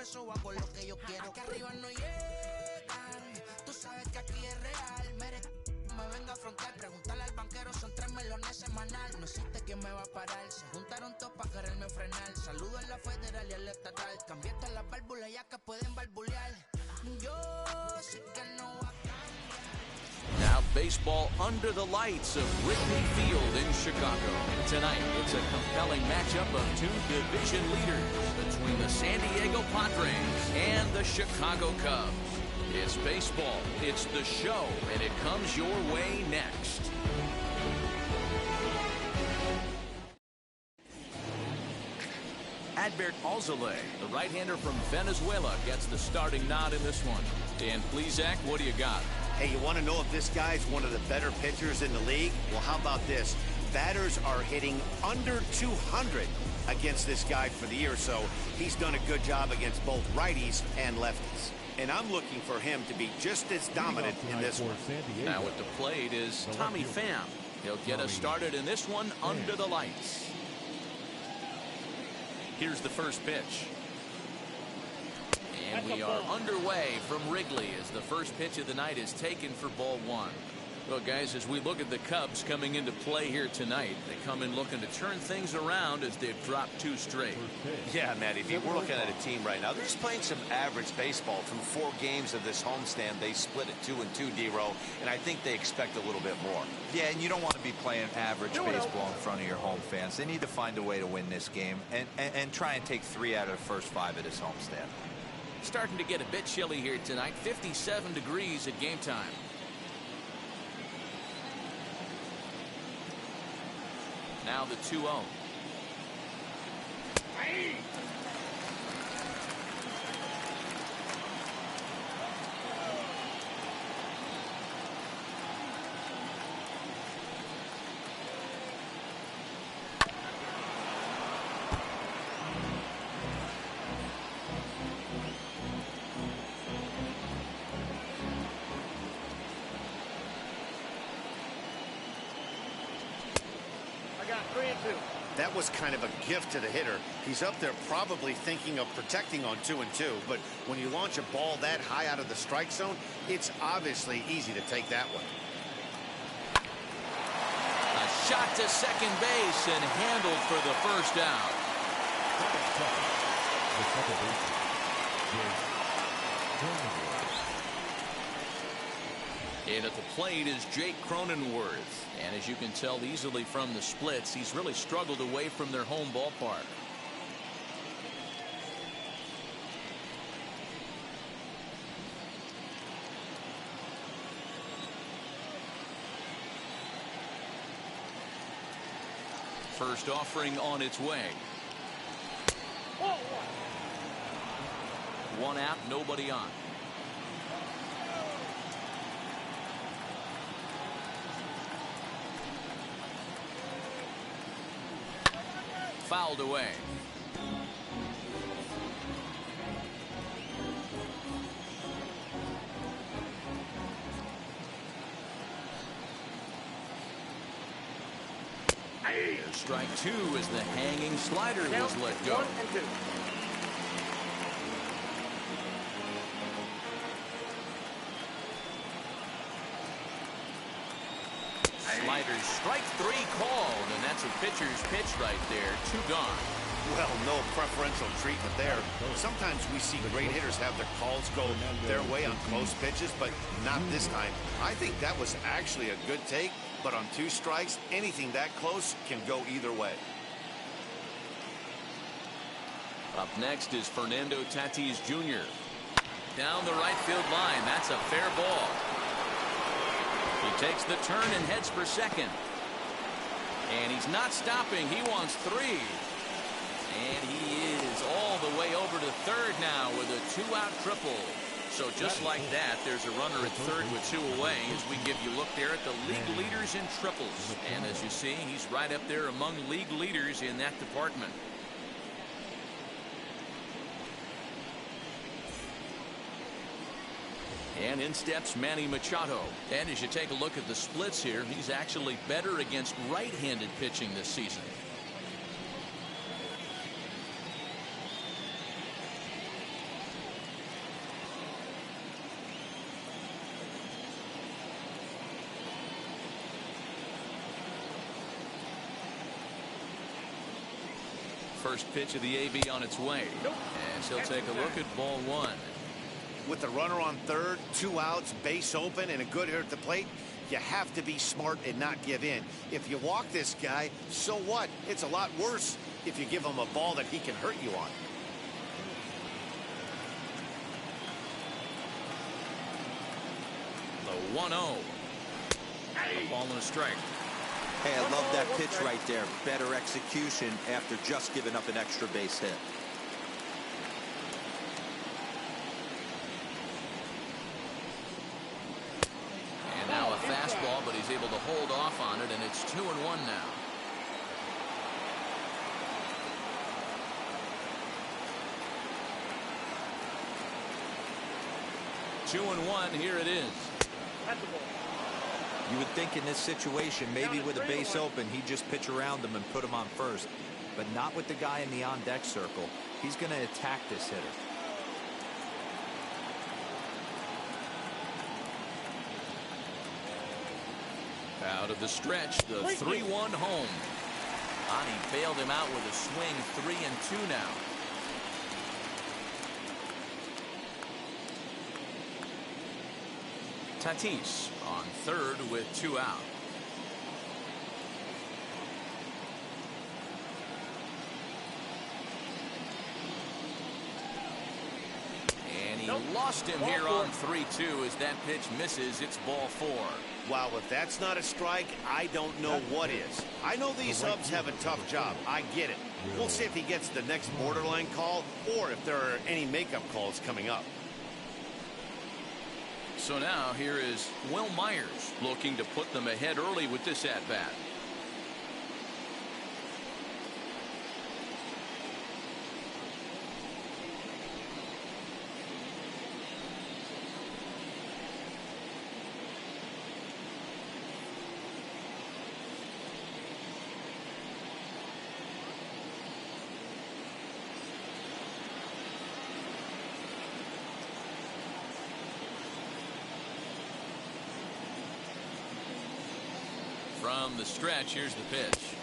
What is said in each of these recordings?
eso hago lo que yo quiero. Que arriba no llegan, tú sabes que aquí es real. Me venga a frontear, preguntarle al banquero, son 3 melones semanal. No existe quien me va a parar, se juntaron todos para quererme frenar. Saludo a la federal y al estatal, cambié todas las válvulas ya que pueden barbulear. Yo sé que no va a cambiar. Now baseball under the lights of Wrigley Field in Chicago. Tonight, it's a compelling matchup of 2 division leaders between the San Diego Padres and the Chicago Cubs. It's baseball, it's the show, and it comes your way next. Adbert Alzolay, the right-hander from Venezuela, gets the starting nod in this one. Dan Plesac, what do you got? Hey, you want to know if this guy's one of the better pitchers in the league? Well, how about this? Batters are hitting under 200 against this guy for the year, so he's done a good job against both righties and lefties. And I'm looking for him to be just as dominant in this one. Now at the plate is Tommy Pham. He'll get us started in this one under the lights. Here's the first pitch. And we are underway from Wrigley as the first pitch of the night is taken for ball 1. Well, guys, as we look at the Cubs coming into play here tonight, they come in looking to turn things around as they've dropped 2 straight. Yeah, Matty, we're looking at a team right now. They're just playing some average baseball. From 4 games of this homestand, they split at 2-2, D-Row, and I think they expect a little bit more. Yeah, and you don't want to be playing average baseball in front of your home fans. They need to find a way to win this game and try and take 3 out of the first 5 of this homestand. Starting to get a bit chilly here tonight, 57 degrees at game time. Now the 2-0. That was kind of a gift to the hitter. He's up there probably thinking of protecting on 2-2, but when you launch a ball that high out of the strike zone, it's obviously easy to take that one. A shot to second base and handled for the first down. And at the plate is Jake Cronenworth. And as you can tell easily from the splits, he's really struggled away from their home ballpark. First offering on its way. 1 out, nobody on. Fouled away. Strike 2 as the hanging slider was let go. Sliders strike 3 called, and that's a pitcher's pitch right there. 2 gone. Well, no preferential treatment there. Sometimes we see great hitters have their calls go their way on close pitches, but not this time. I think that was actually a good take, but on 2 strikes, anything that close can go either way. Up next is Fernando Tatis Jr. Down the right field line. That's a fair ball. He takes the turn and heads for second. And he's not stopping. He wants 3. And he is all the way over to third now with a 2-out triple. So just like that, there's a runner at third with 2 away as we give you a look there at the league leaders in triples. And as you see, he's right up there among league leaders in that department. And in steps Manny Machado. And as you take a look at the splits here, he's actually better against right-handed pitching this season. first pitch of the AB on its way. And he'll take a look at ball one. With the runner on third, 2 outs, base open, and a good hitter at the plate, you have to be smart and not give in. If you walk this guy, so what? It's a lot worse if you give him a ball that he can hurt you on. The 1-0. A ball and a strike. Hey, I love that pitch right there. Better execution after just giving up an extra base hit. And now a fastball, but he's able to hold off on it, and it's 2-1 now. Two and one, here it is. You would think in this situation, maybe with a base open, he'd just pitch around him and put him on first. But not with the guy in the on-deck circle. He's going to attack this hitter. Out of the stretch, the 3-1 home. Ani bailed him out with a swing, 3-2 now. Tatis on third with 2 out. And he lost him here on 3-2 as that pitch misses. It's ball 4. Wow, if that's not a strike, I don't know what is. I know these subs have a tough job. I get it. We'll see if he gets the next borderline call or if there are any makeup calls coming up. So now here is Will Myers looking to put them ahead early with this at-bat. From the stretch, here's the pitch.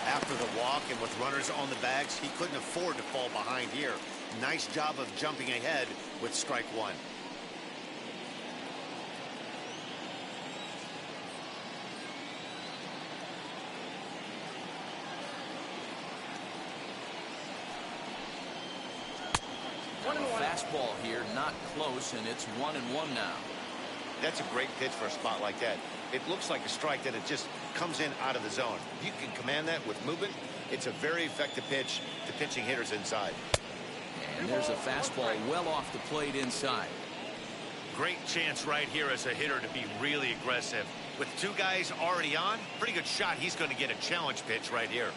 After the walk and with runners on the bags, he couldn't afford to fall behind here. Nice job of jumping ahead with strike one. Fastball here, not close, and it's 1-1 now. That's a great pitch for a spot like that. It looks like a strike that it just comes in out of the zone. If you can command that with movement, it's a very effective pitch to pitching hitters inside. And there's a fastball well off the plate inside. Great chance right here as a hitter to be really aggressive. With 2 guys already on, pretty good shot. He's going to get a challenge pitch right here.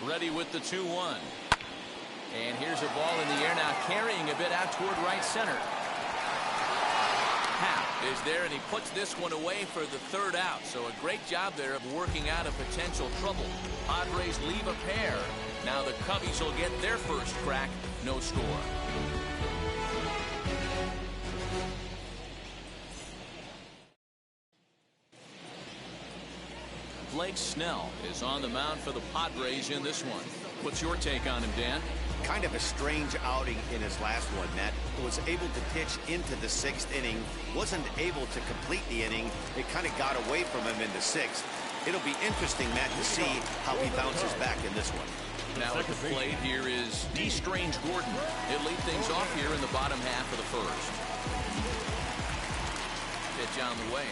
Ready with the 2-1. And here's a ball in the air now, carrying a bit out toward right center. Happ is there, and he puts this one away for the 3rd out. So a great job there of working out a potential trouble. Padres leave a pair. Now the Cubbies will get their first crack. No score. Blake Snell is on the mound for the Padres in this one. What's your take on him, Dan? Kind of a strange outing in his last one, Matt. Was able to pitch into the 6th inning, wasn't able to complete the inning. It kind of got away from him in the 6th. It'll be interesting, Matt, to see how he bounces back in this one. Now at the plate here is D. Strange Gordon. He'll lead things off here in the bottom half of the 1st. Pitch on the way.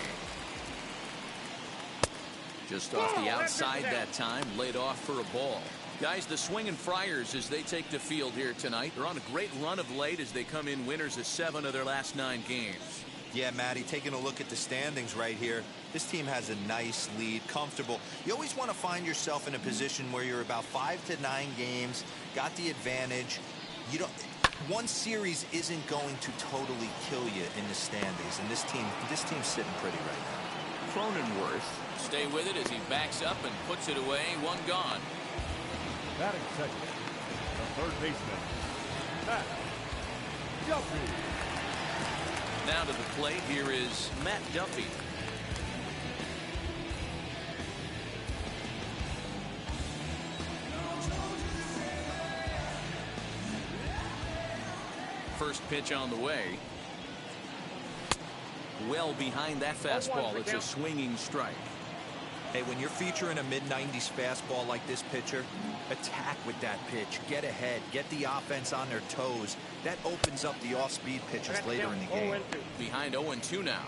Just off the outside that time, laid off for a ball. Guys, the Swinging Friars as they take the field here tonight. They're on a great run of late as they come in winners of 7 of their last 9 games. Yeah, Matty, taking a look at the standings right here. This team has a nice lead, comfortable. You always want to find yourself in a position where you're about 5 to 9 games, got the advantage. You don't. One series isn't going to totally kill you in the standings, and this team's sitting pretty right now. Cronenworth stay with it as he backs up and puts it away. 1 gone. Batting second, the 3rd baseman, Matt Duffy. Now to the plate, here is Matt Duffy. First pitch on the way. Well behind that fastball. It's a swinging strike. Hey, when you're featuring a mid-90s fastball like this pitcher, attack with that pitch. Get ahead. Get the offense on their toes. That opens up the off-speed pitches later in the game. Behind 0-2 now.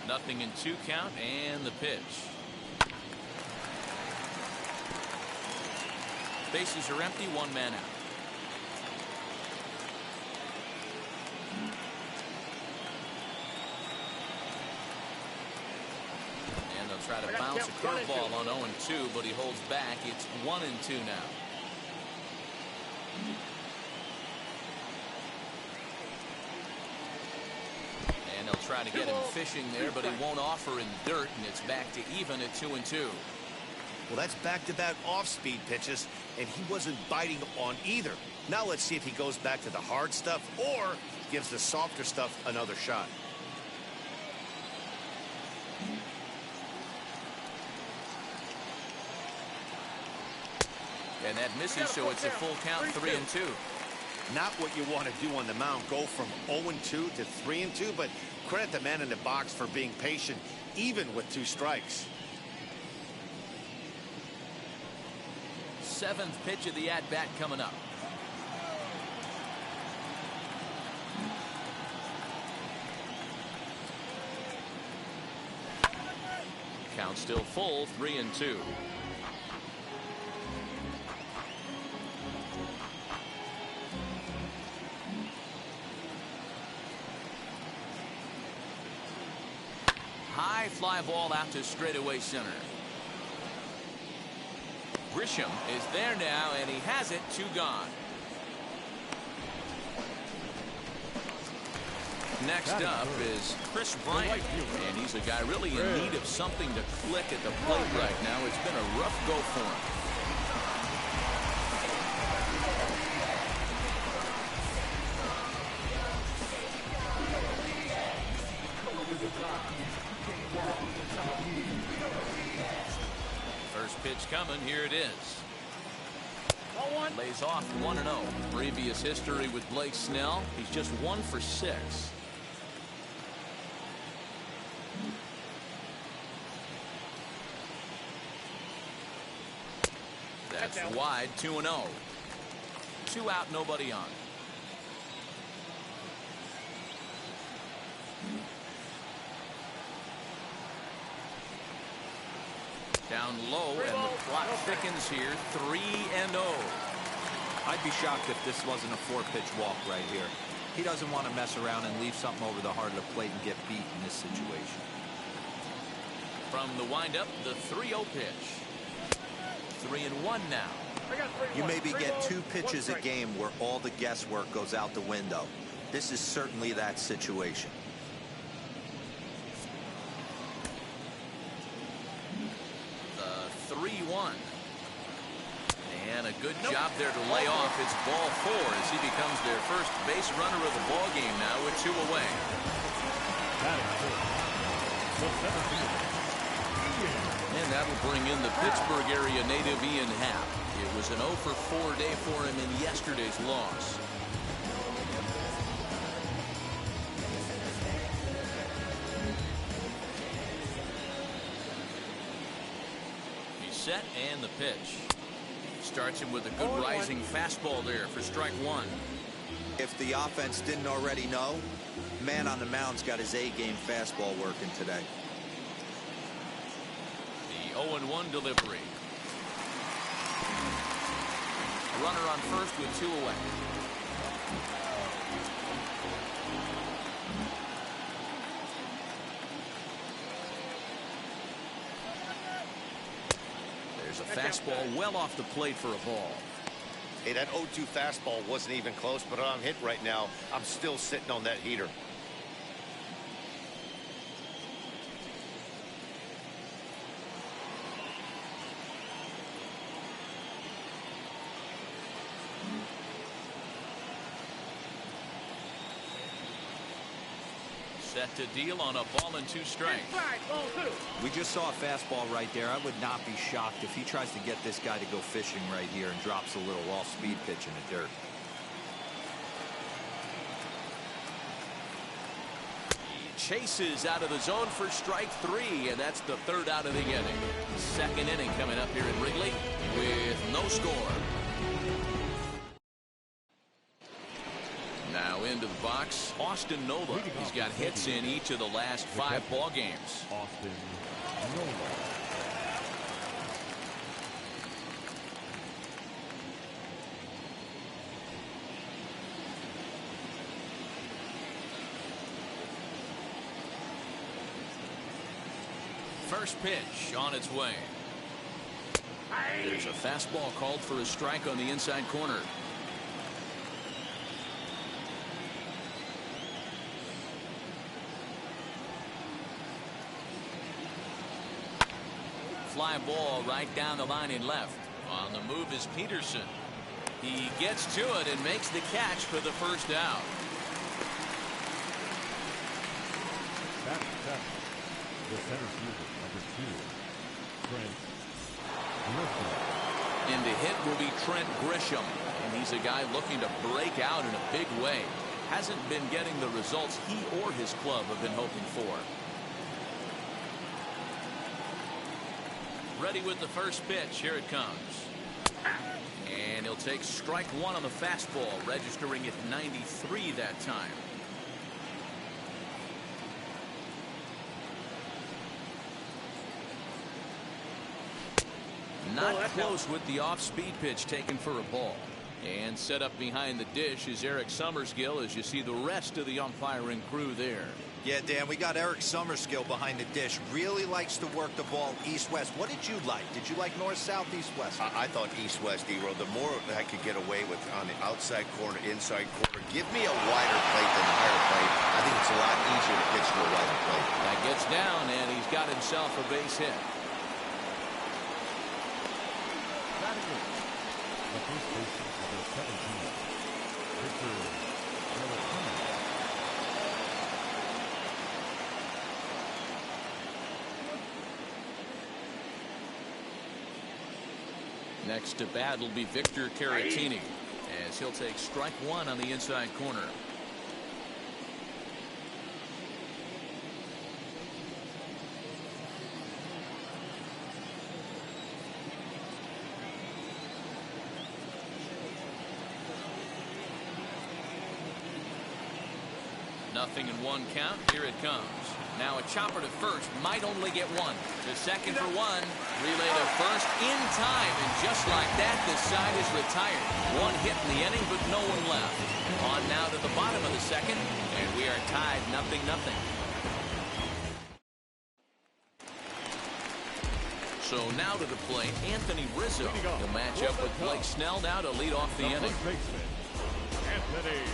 Nothing in 2 count, and the pitch. Bases are empty, 1 man out. And they'll try to bounce a curveball on 0-2, but he holds back. It's 1-2 now. And they'll try to get him fishing there, but he won't offer in dirt, and it's back to even at 2-2. Well, that's back-to-back off-speed pitches, and he wasn't biting on either. Now let's see if he goes back to the hard stuff or gives the softer stuff another shot. And that misses, so it's a full count, 3-2. Not what you want to do on the mound, go from 0-2 to 3-2, but credit the man in the box for being patient, even with 2 strikes. 7th pitch of the at-bat coming up. Count still full, 3-2. High fly ball out to straightaway center. Grisham is there now, and he has it. 2 gone. Next up is Chris Bryant, and he's a guy really in need of something to click at the plate right now. It's been a rough go for him. First pitch coming. Here it is. Lays off 1-0. Previous history with Blake Snell. He's just 1 for 6. That's wide. 2-0. 2 out, nobody on. Down low, and the clock thickens here. 3-0. I'd be shocked if this wasn't a 4-pitch walk right here. He doesn't want to mess around and leave something over the heart of the plate and get beat in this situation. From the windup, the 3-0 pitch. 3-1 now. You maybe get 2 pitches a game where all the guesswork goes out the window. This is certainly that situation. The 3-1. And a good job there to lay off. It's ball 4 as he becomes their first base runner of the ball game now with 2 away. And that'll bring in the Pittsburgh area native Ian Happ. It was an 0 for 4 day for him in yesterday's loss. He's set, and the pitch. Starts him with a good rising fastball there for strike 1. If the offense didn't already know, man on the mound's got his A-game fastball working today. The 0-1 delivery. Runner on first with 2 away. There's a fastball well off the plate for a ball. Hey, that 0-2 fastball wasn't even close, but I'm hit right now. I'm still sitting on that heater. Set to deal on a ball and 2 strikes. We just saw a fastball right there. I would not be shocked if he tries to get this guy to go fishing right here and drops a little off-speed pitch in the dirt. Chases out of the zone for strike 3, and that's the 3rd out of the inning. 2nd inning coming up here at Wrigley with no score. Now into the box, Austin Nola. He's got hits in each of the last 5 ball games. Austin Nola. First pitch on its way. There's a fastball called for a strike on the inside corner. Fly ball right down the line in left. On the move is Peterson. He gets to it and makes the catch for the 1st out. That's 7. The center fielder, number 2, Trent Grisham. And the hit will be Trent Grisham. And he's a guy looking to break out in a big way. Hasn't been getting the results he or his club have been hoping for. Ready with the first pitch. Here it comes. And he'll take strike 1 on the fastball, registering at 93 that time. Not close with the off-speed pitch taken for a ball. And set up behind the dish is Eric Summerskill as you see the rest of the umpiring crew there. Yeah, Dan, we got Eric Summerskill behind the dish. Really likes to work the ball east-west. What did you like? Did you like north-south, east-west? I thought east-west, D-Row. The more I could get away with on the outside corner, inside corner, give me a wider plate than a higher plate. I think it's a lot easier to pitch to a wider plate. That gets down, and he's got himself a base hit. The first baseman, number 17, Victor Melatonin. Next to bat will be Victor Caratini as he'll take strike 1 on the inside corner. Nothing in 1 count. Here it comes. Now a chopper to first. Might only get 1. To second for 1. Relay to first in time. And just like that, the side is retired. 1 hit in the inning, but no one left. On now to the bottom of the 2nd. And we are tied 0-0. So now to the plate, Anthony Rizzo. To match up with Blake Snell now to lead off the inning. First baseman, Anthony Rizzo.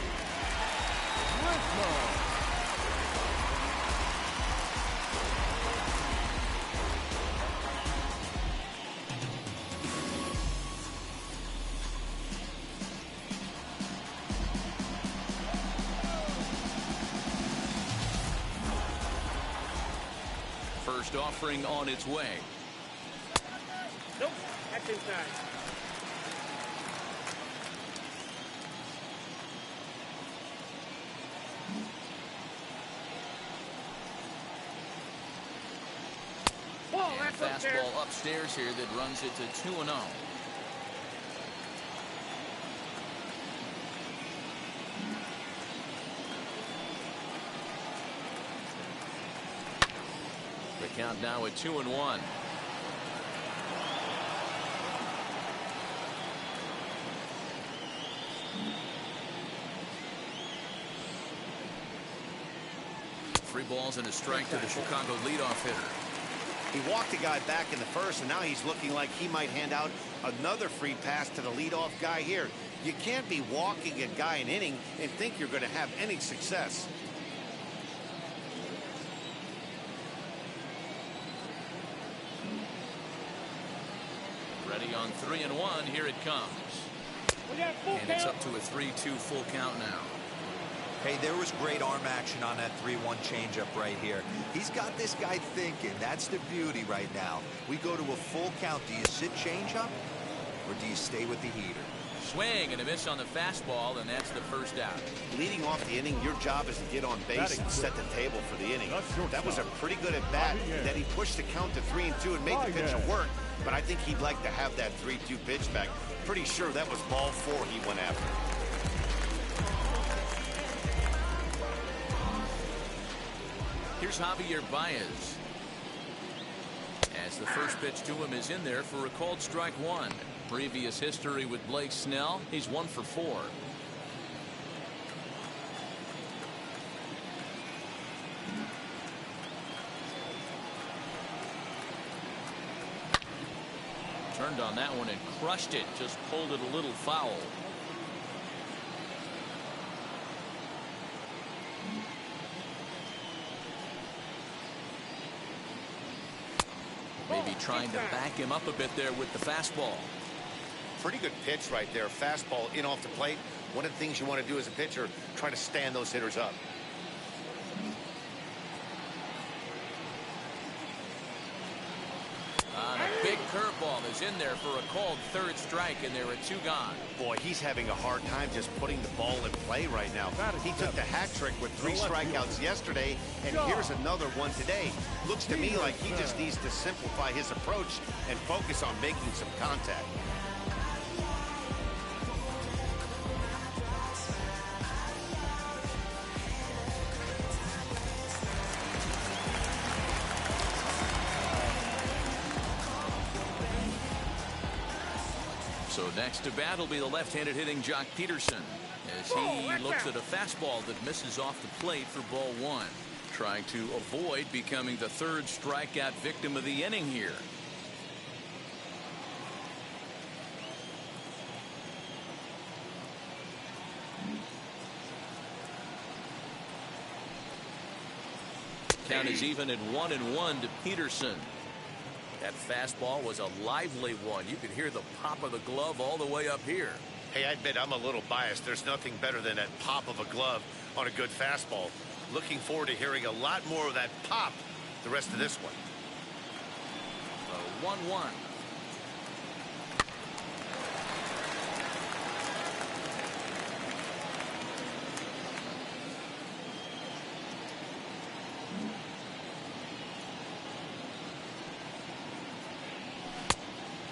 First offering on its way. Nope, that's inside. Whoa, And that's fastball upstairs here that runs it to 2-0. The count now at 2-1. Three balls and a strike to the Chicago leadoff hitter. He walked a guy back in the first, and now he's looking like he might hand out another free pass to the leadoff guy here. You can't be walking a guy an inning and think you're going to have any success. Ready on 3-1. Here it comes. And it's up to a 3-2 full count now. Hey, there was great arm action on that 3-1 changeup right here. He's got this guy thinking. That's the beauty right now. We go to a full count. Do you sit changeup or do you stay with the heater? Swing and a miss on the fastball, and that's the first out. Leading off the inning, your job is to get on base and set the table for the inning. That was a pretty good at bat. Then he pushed the count to 3-2 and made the pitcher work. But I think he'd like to have that 3-2 pitch back. Pretty sure that was ball 4 he went after. Here's Javier Baez. As the first pitch to him is in there for a called strike 1. Previous history with Blake Snell, he's 1 for 4. Turned on that one and crushed it, just pulled it a little foul. Maybe trying to back him up a bit there with the fastball. Pretty good pitch right there. Fastball in off the plate. One of the things you want to do as a pitcher, try to stand those hitters up. A big curveball is in there for a called third strike, and there are 2 gone. Boy, he's having a hard time just putting the ball in play right now. He took the hat trick with 3 strikeouts yesterday, and here's another one today. Looks to me like he just needs to simplify his approach and focus on making some contact. So next to bat will be the left-handed hitting Jock Peterson as he looks at a fastball that misses off the plate for ball 1. Trying to avoid becoming the 3rd strikeout victim of the inning here. Count is even at 1-1 to Peterson. That fastball was a lively one. You could hear the pop of the glove all the way up here. Hey, I admit I'm a little biased. There's nothing better than that pop of a glove on a good fastball. Looking forward to hearing a lot more of that pop the rest of this one. 1-1.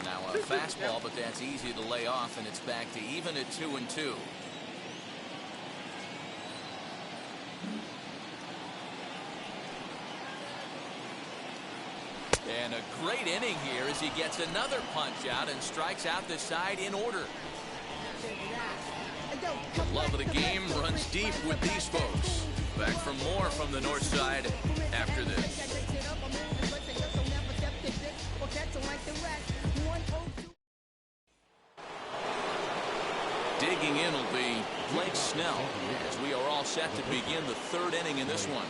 Now a fastball, but that's easy to lay off, and it's back to even at 2-2. And a great inning here as he gets another punch out and strikes out the side in order. The love of the game runs deep with these folks. Back for more from the north side after this. Digging in will be Blake Snell as we are all set to begin the 3rd inning in this one.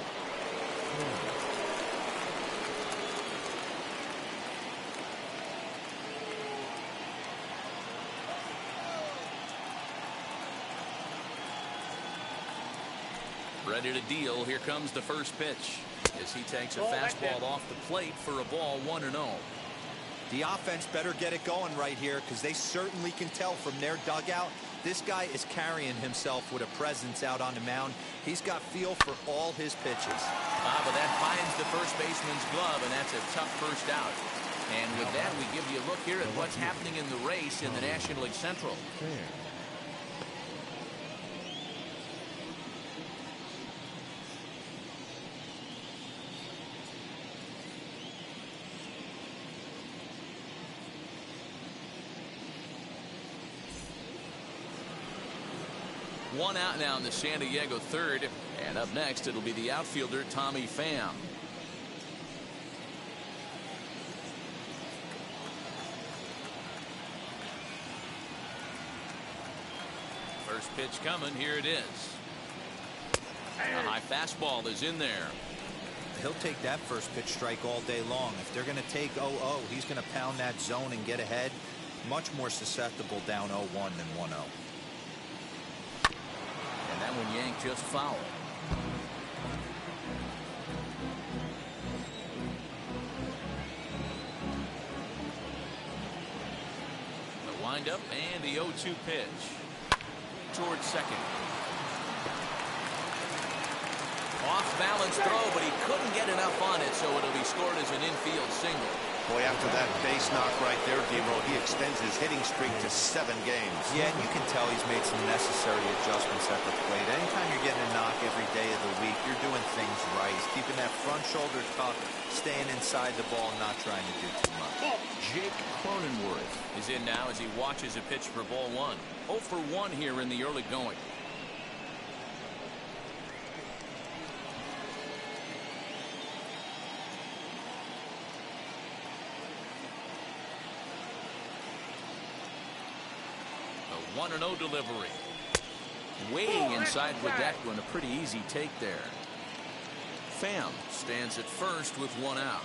Ready to deal. Here comes the first pitch as he takes a fastball off the plate for a ball 1-0. The offense better get it going right here because they certainly can tell from their dugout this guy is carrying himself with a presence out on the mound. He's got feel for all his pitches. But that finds the first baseman's glove, and that's a tough first out. And with that, we give you a look here at what's happening in the race in the National League Central. One out now in the San Diego 3rd, and up next it'll be the outfielder Tommy Pham. First pitch coming. Here it is. A high fastball is in there. He'll take that first pitch strike all day long. If they're going to take 0-0, he's going to pound that zone and get ahead. Much more susceptible down 0-1 than 1-0. And that one yanked just foul. The windup and the 0-2 pitch towards second. Off balance throw, but he couldn't get enough on it, so it'll be scored as an infield single. Boy, after that base knock right there, D-Row, he extends his hitting streak to 7 games. Yeah, and you can tell he's made some necessary adjustments at the plate. Anytime you're getting a knock every day of the week, you're doing things right. He's keeping that front shoulder tucked, staying inside the ball, not trying to do too much. Jake Cronenworth is in now as he watches a pitch for ball 1. 0 for 1 here in the early going. A 1-0 delivery. Way inside with that one. A pretty easy take there. Pham stands at first with 1 out.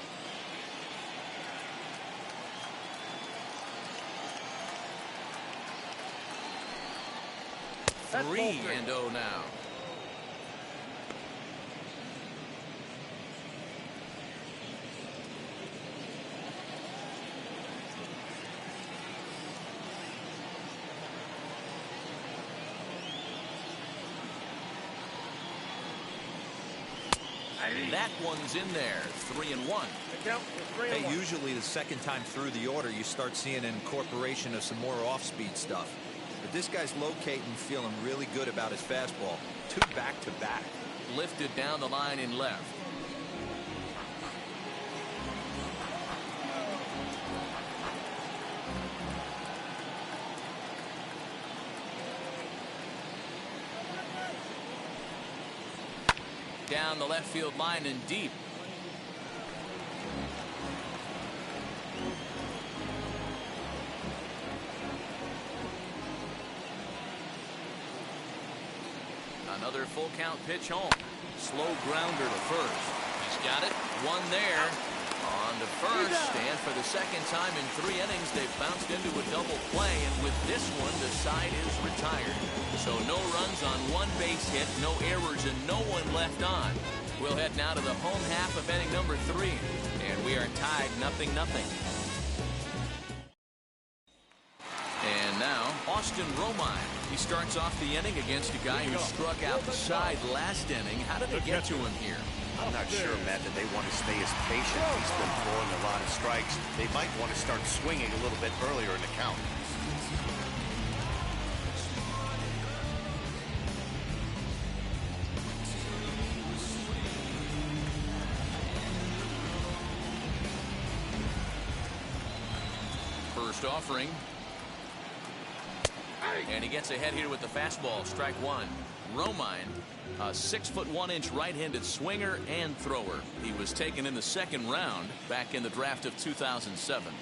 That's 3-0 now. That one's in there. 3-1. Hey, usually the second time through the order, you start seeing an incorporation of some more off-speed stuff. But this guy's locating, feeling really good about his fastball. 2 back-to-back. Lifted down the line in left. Down the left field line and deep. Another full count pitch home. Slow grounder to first. He's got it. 1 there. On to first. And for the second time in 3 innings, they've bounced into a double play. And with this one, the side is retired. So no runs on 1 base hit, no errors, and no one left on. We'll head now to the home half of inning number 3. And we are tied 0-0. And now, Austin Romine. He starts off the inning against a guy who struck out the side last inning. How did they get to him here? I'm not sure, Matt, that they want to stay as patient. He's been throwing a lot of strikes. They might want to start swinging a little bit earlier in the count. First offering. And he gets ahead here with the fastball. Strike 1. Romine, a 6'1" right-handed swinger and thrower. He was taken in the 2nd round back in the draft of 2007.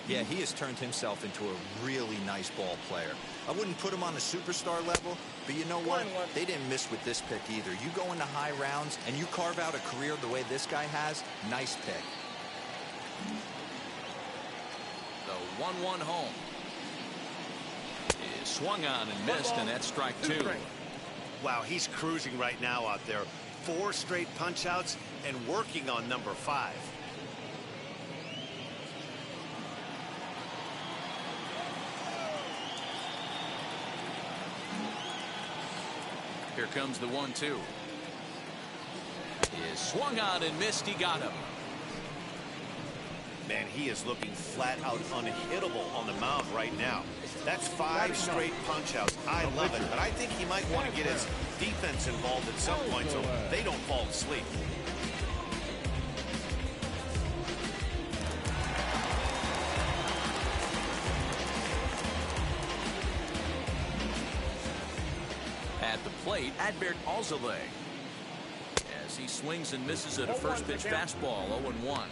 Yeah, he has turned himself into a really nice ball player. I wouldn't put him on the superstar level, but you know what? They didn't miss with this pick either. You go into high rounds and you carve out a career the way this guy has, nice pick. The 1-1 home is swung on and missed, and that's strike 2. Wow, he's cruising right now out there. 4 straight punch outs and working on number 5. Here comes the 1-2. Is swung on and missed. He got him. Man, he is looking flat out unhittable on the mound right now. That's 5 straight punch outs. I love it, but I think he might want to get his defense involved at some point so they don't fall asleep. At the plate, Adbert Alzolay, as he swings and misses at a first pitch fastball. 0-1.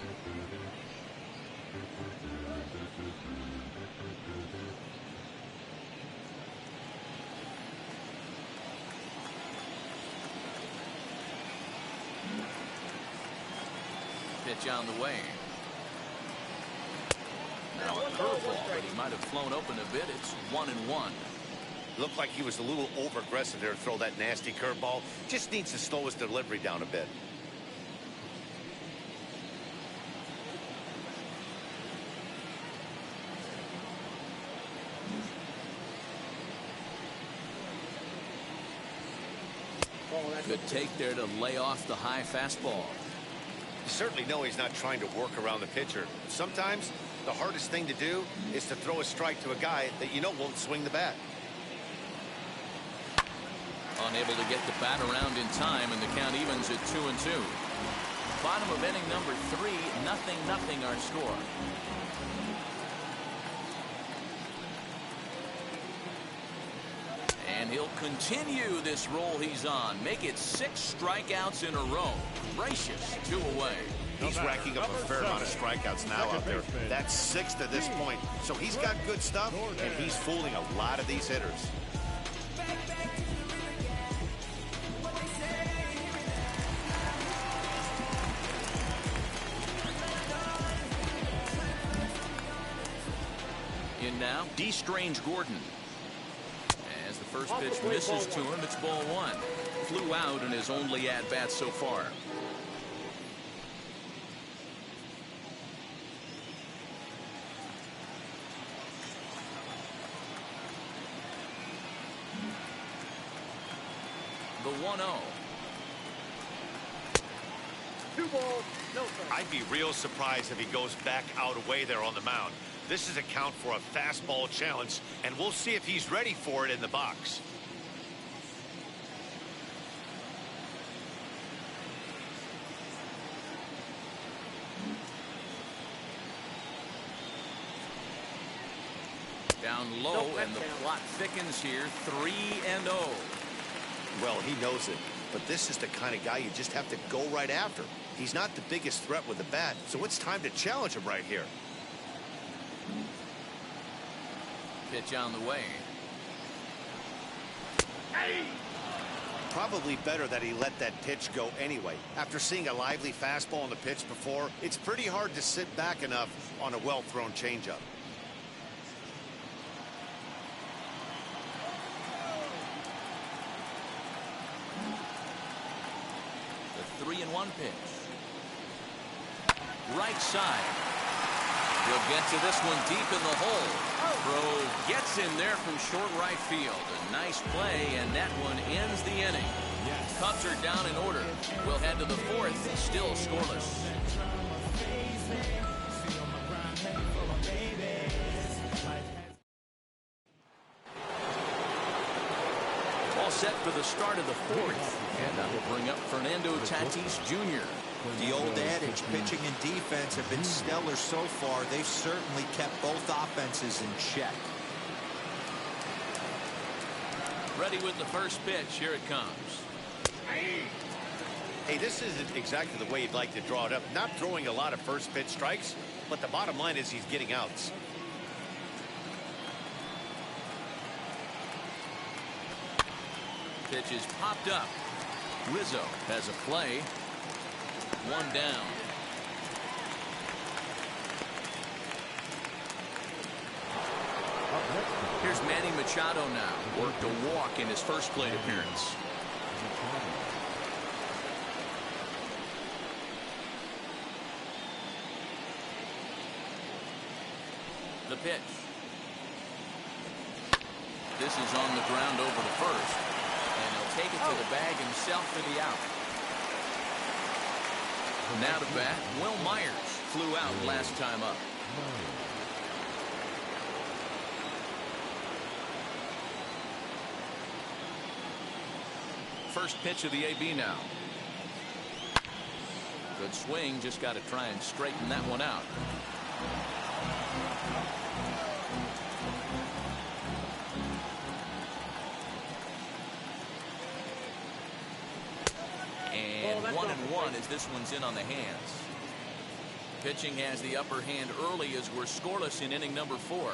Pitch on the way. Now a curveball, but he might have flown open a bit. It's 1-1. Looked like he was a little over-aggressive there to throw that nasty curveball. Just needs to slow his delivery down a bit. Good take there to lay off the high fastball. You certainly know he's not trying to work around the pitcher. Sometimes the hardest thing to do is to throw a strike to a guy that you know won't swing the bat. Unable to get the bat around in time, and the count evens at 2-2. Bottom of inning number 3, 0-0 our score. And he'll continue this roll he's on. Make it 6 strikeouts in a row. Gracious, 2 away. He's racking up a fair amount of strikeouts now out there. That's 6 to this point. So he's got good stuff, and he's fooling a lot of these hitters. In now, D. Strange Gordon. As the first pitch misses to him, it's ball 1. Flew out in his only at-bat so far. The 1-0. 2 balls, no strikes. I'd be real surprised if he goes back out away there on the mound. This is a count for a fastball challenge, and we'll see if he's ready for it in the box. Down low, and the plot thickens here. 3-0. Well, he knows it, but this is the kind of guy you just have to go right after. He's not the biggest threat with the bat, so it's time to challenge him right here. Pitch on the way. Probably better that he let that pitch go anyway. After seeing a lively fastball on the pitch before, it's pretty hard to sit back enough on a well-thrown changeup. The 3-1 pitch. Right side. He'll get to this one deep in the hole. Throw gets in there from short right field. A nice play, and that one ends the inning. Cubs are down in order. We'll head to the 4th, still scoreless. All set for the start of the 4th, and that will bring up Fernando Tatis Jr. The old adage, pitching and defense have been stellar so far. They've certainly kept both offenses in check. Ready with the first pitch. Here it comes. Hey, this isn't exactly the way you'd like to draw it up. Not throwing a lot of first pitch strikes, but the bottom line is he's getting outs. Pitch is popped up. Rizzo has a play. 1 down. Here's Manny Machado now. Worked a walk in his first plate appearance. The pitch. This is on the ground over to first. And he'll take it to the bag himself for the out. Now to bat, Will Myers flew out last time up. First pitch of the AB now. Good swing, just got to try and straighten that one out. And 1-1 as this one's in on the hands. Pitching has the upper hand early as we're scoreless in inning number 4.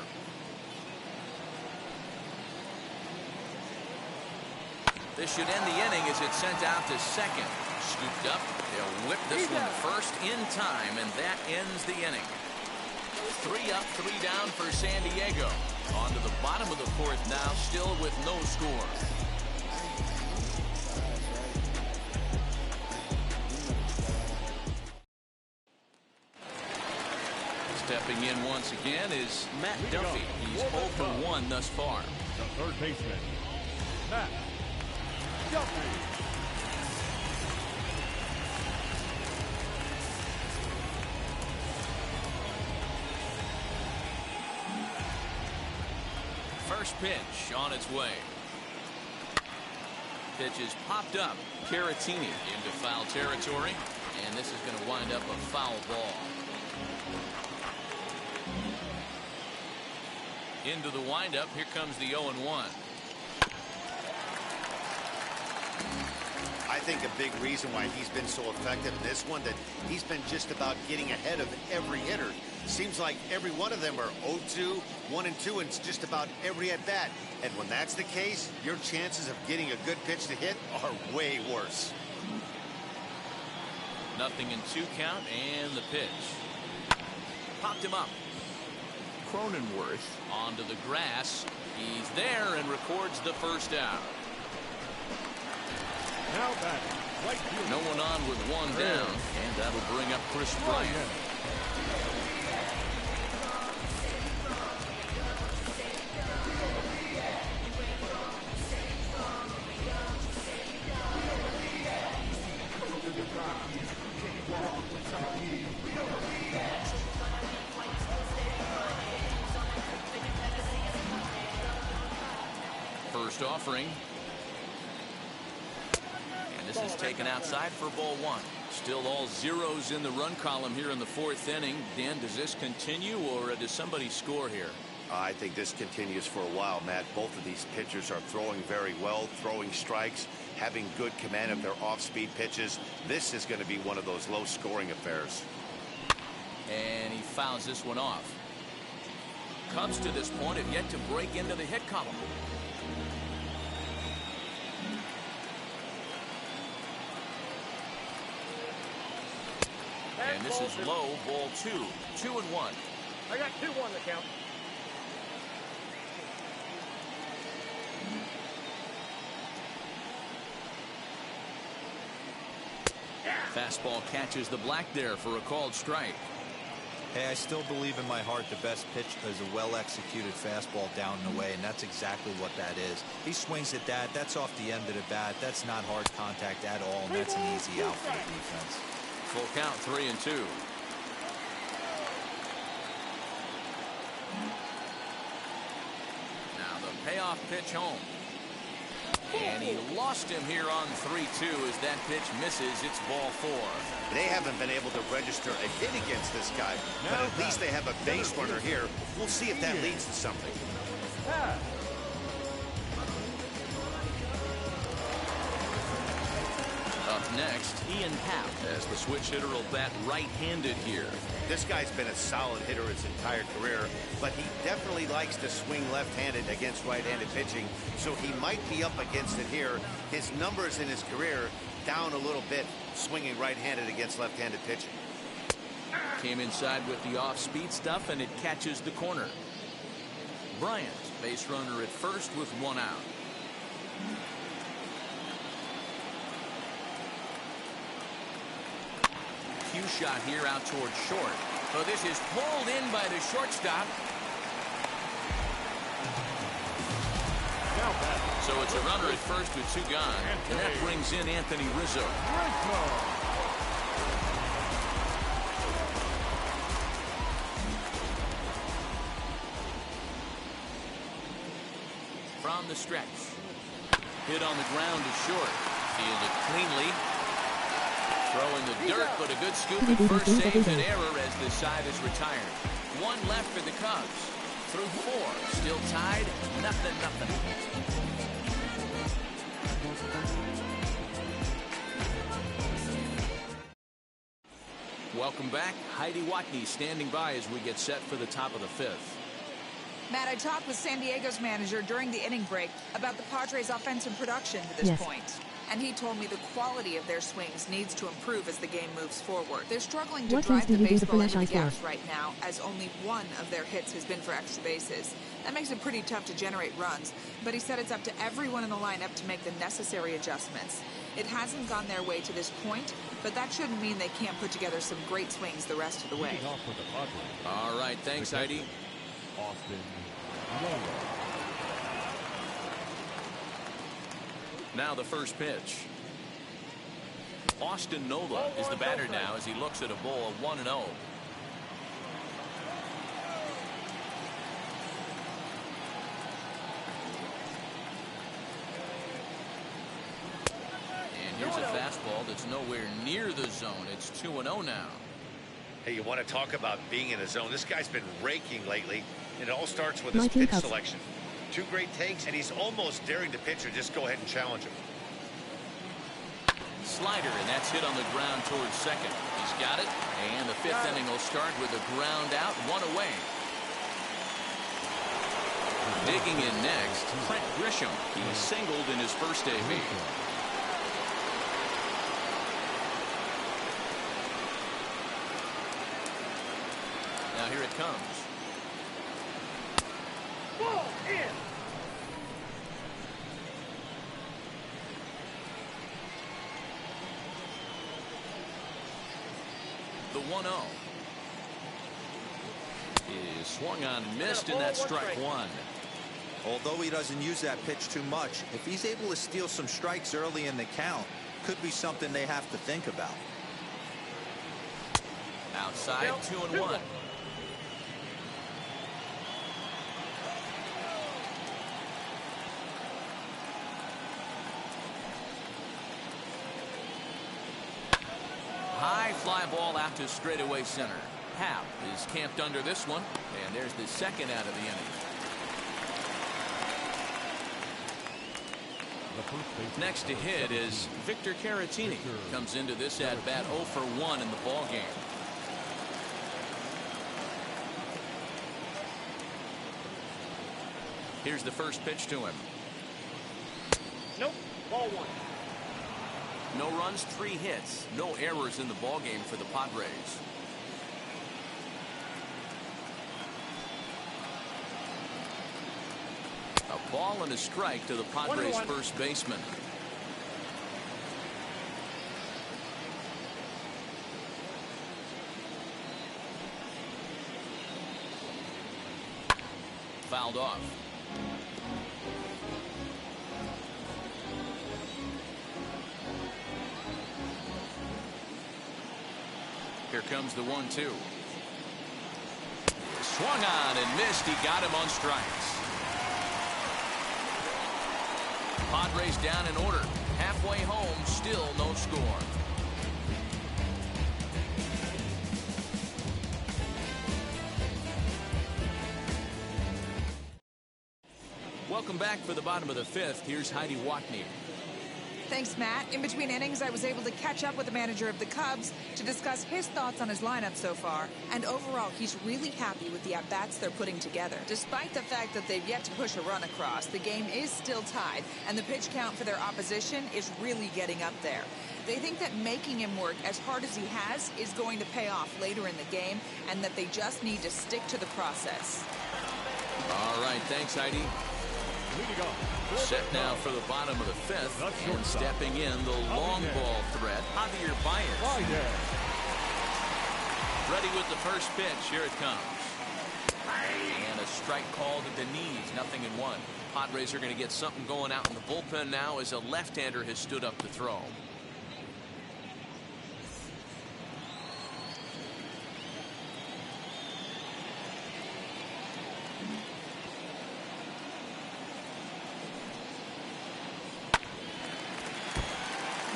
This should end the inning as it's sent out to second. Scooped up. They'll whip this one first in time, and that ends the inning. 3 up, 3 down for San Diego. On to the bottom of the fourth now, still with no score. Stepping in once again is Matt Duffy. He's 0 for 1 thus far. The third baseman, Matt Duffy. First pitch on its way. Pitch is popped up. Caratini into foul territory, and this is going to wind up a foul ball. Into the windup. Here comes the 0-1. I think a big reason why he's been so effective in this one, that he's been just about getting ahead of every hitter. Seems like every one of them are 0-2, 1-2, and it's just about every at bat. And when that's the case, your chances of getting a good pitch to hit are way worse. 0-2 count, and the pitch. Popped him up. Cronenworth onto the grass. He's there and records the first out. Now batting, right field. No one on with one down, and that'll bring up Chris Bryant. First offering. And this is taken outside for ball 1. Still all zeros in the run column here in the fourth inning. Dan, does this continue, or does somebody score here? I think this continues for a while, Matt. Both of these pitchers are throwing very well, throwing strikes, having good command of their off-speed pitches. This is going to be one of those low-scoring affairs. And he fouls this one off. Cubs to this point have yet to break into the hit column. And this is low, ball 2. 2-1. I got 2-1 to count. Fastball catches the black there for a called strike. Hey, I still believe in my heart the best pitch is a well-executed fastball down and away, and that's exactly what that is. He swings at that. That's off the end of the bat. That's not hard contact at all, and that's an easy out for the defense. Full count, 3-2. Now the payoff pitch home. And he lost him here on 3-2 as that pitch misses. It's ball 4. They haven't been able to register a hit against this guy, but at least they have a base runner here. We'll see if that leads to something. Up next, Ian Happ, as the switch hitter will bat right-handed here. This guy's been a solid hitter his entire career, but he definitely likes to swing left-handed against right-handed pitching, so he might be up against it here. His numbers in his career down a little bit, swinging right-handed against left-handed pitching. Came inside with the off-speed stuff, and it catches the corner. Bryant, base runner at first with 1 out. Cue shot here out towards short. So this is pulled in by the shortstop. So it's a runner at first with 2 gone. And that brings in Anthony Rizzo. From the stretch. Hit on the ground to short. Fielded cleanly. Throwing the dirt, but a good scoop at first, saves an error as this side is retired. 1 left for the Cubs. Through 4. Still tied. 0-0. Welcome back. Heidi Watney standing by as we get set for the top of the 5th. Matt, I talked with San Diego's manager during the inning break about the Padres' offensive production to this point. and he told me the quality of their swings needs to improve as the game moves forward. They're struggling to drive the baseball into the gaps right now, as only one of their hits has been for extra bases. That makes it pretty tough to generate runs, but he said it's up to everyone in the lineup to make the necessary adjustments. It hasn't gone their way to this point, but that shouldn't mean they can't put together some great swings the rest of the way. All right, thanks, Heidi. Now the first pitch. Austin Nola is the batter now as he looks at a ball of 1-0. And here's a fastball that's nowhere near the zone. It's 2-0 now. Hey, you want to talk about being in a zone? This guy's been raking lately, and it all starts with his pitch selection. 2 great takes, and he's almost daring the pitcher just go ahead and challenge him. Slider, and that's hit on the ground towards second. He's got it, and the 5th inning will start with a ground out, 1 away. Digging in next, Trent Grisham. He singled in his first AB. Now here it comes. Ball in. The 1-0 is swung on and missed, and that's strike 1. Although he doesn't use that pitch too much, if he's able to steal some strikes early in the count, could be something they have to think about. Outside, 2-1. High fly ball out to straightaway center. Happ is camped under this one, and there's the second out of the inning. Next to hit is Victor Caratini. Comes into this at bat 0 for 1 in the ball game. Here's the first pitch to him. Nope. Ball 1. No runs, 3 hits, no errors in the ball game for the Padres. A ball and a strike to the Padres first baseman. Fouled off. Here comes the 1-2. Swung on and missed. He got him on strikes. Padres down in order. Halfway home, still no score. Welcome back for the bottom of the 5th. Here's Heidi Watney. Thanks, Matt. In between innings, I was able to catch up with the manager of the Cubs to discuss his thoughts on his lineup so far. And overall, he's really happy with the at-bats they're putting together. Despite the fact that they've yet to push a run across, the game is still tied, and the pitch count for their opposition is really getting up there. They think that making him work as hard as he has is going to pay off later in the game, and that they just need to stick to the process. All right, thanks, Heidi. Set now for the bottom of the 5th, and stepping in the long ball threat, Javier Baez. Ready with the first pitch. Here it comes. And a strike called at the knees. 0-1. Padres are going to get something going out in the bullpen now as a left-hander has stood up to throw.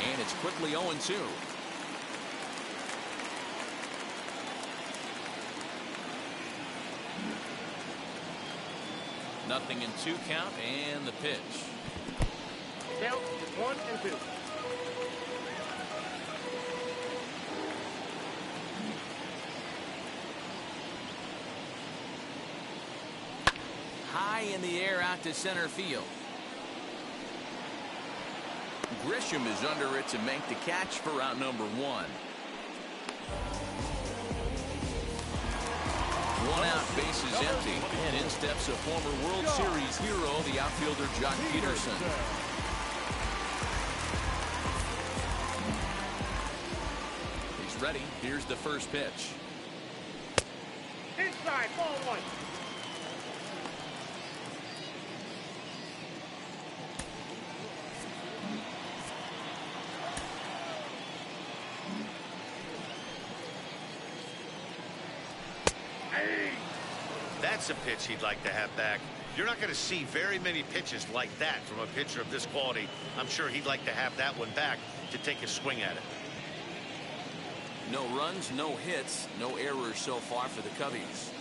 And it's quickly 0-2. Nothing in 2 count, and the pitch. Count is 1-2. High in the air out to center field. Grisham is under it to make the catch for out number 1. 1 out, bases empty, and in steps a former World Series hero, the outfielder Jock Peterson. He's ready. Here's the first pitch. Inside, ball 1. That's a pitch he'd like to have back. You're not going to see very many pitches like that from a pitcher of this quality. I'm sure he'd like to have that one back to take a swing at it. No runs, no hits, no errors so far for the Cubbies.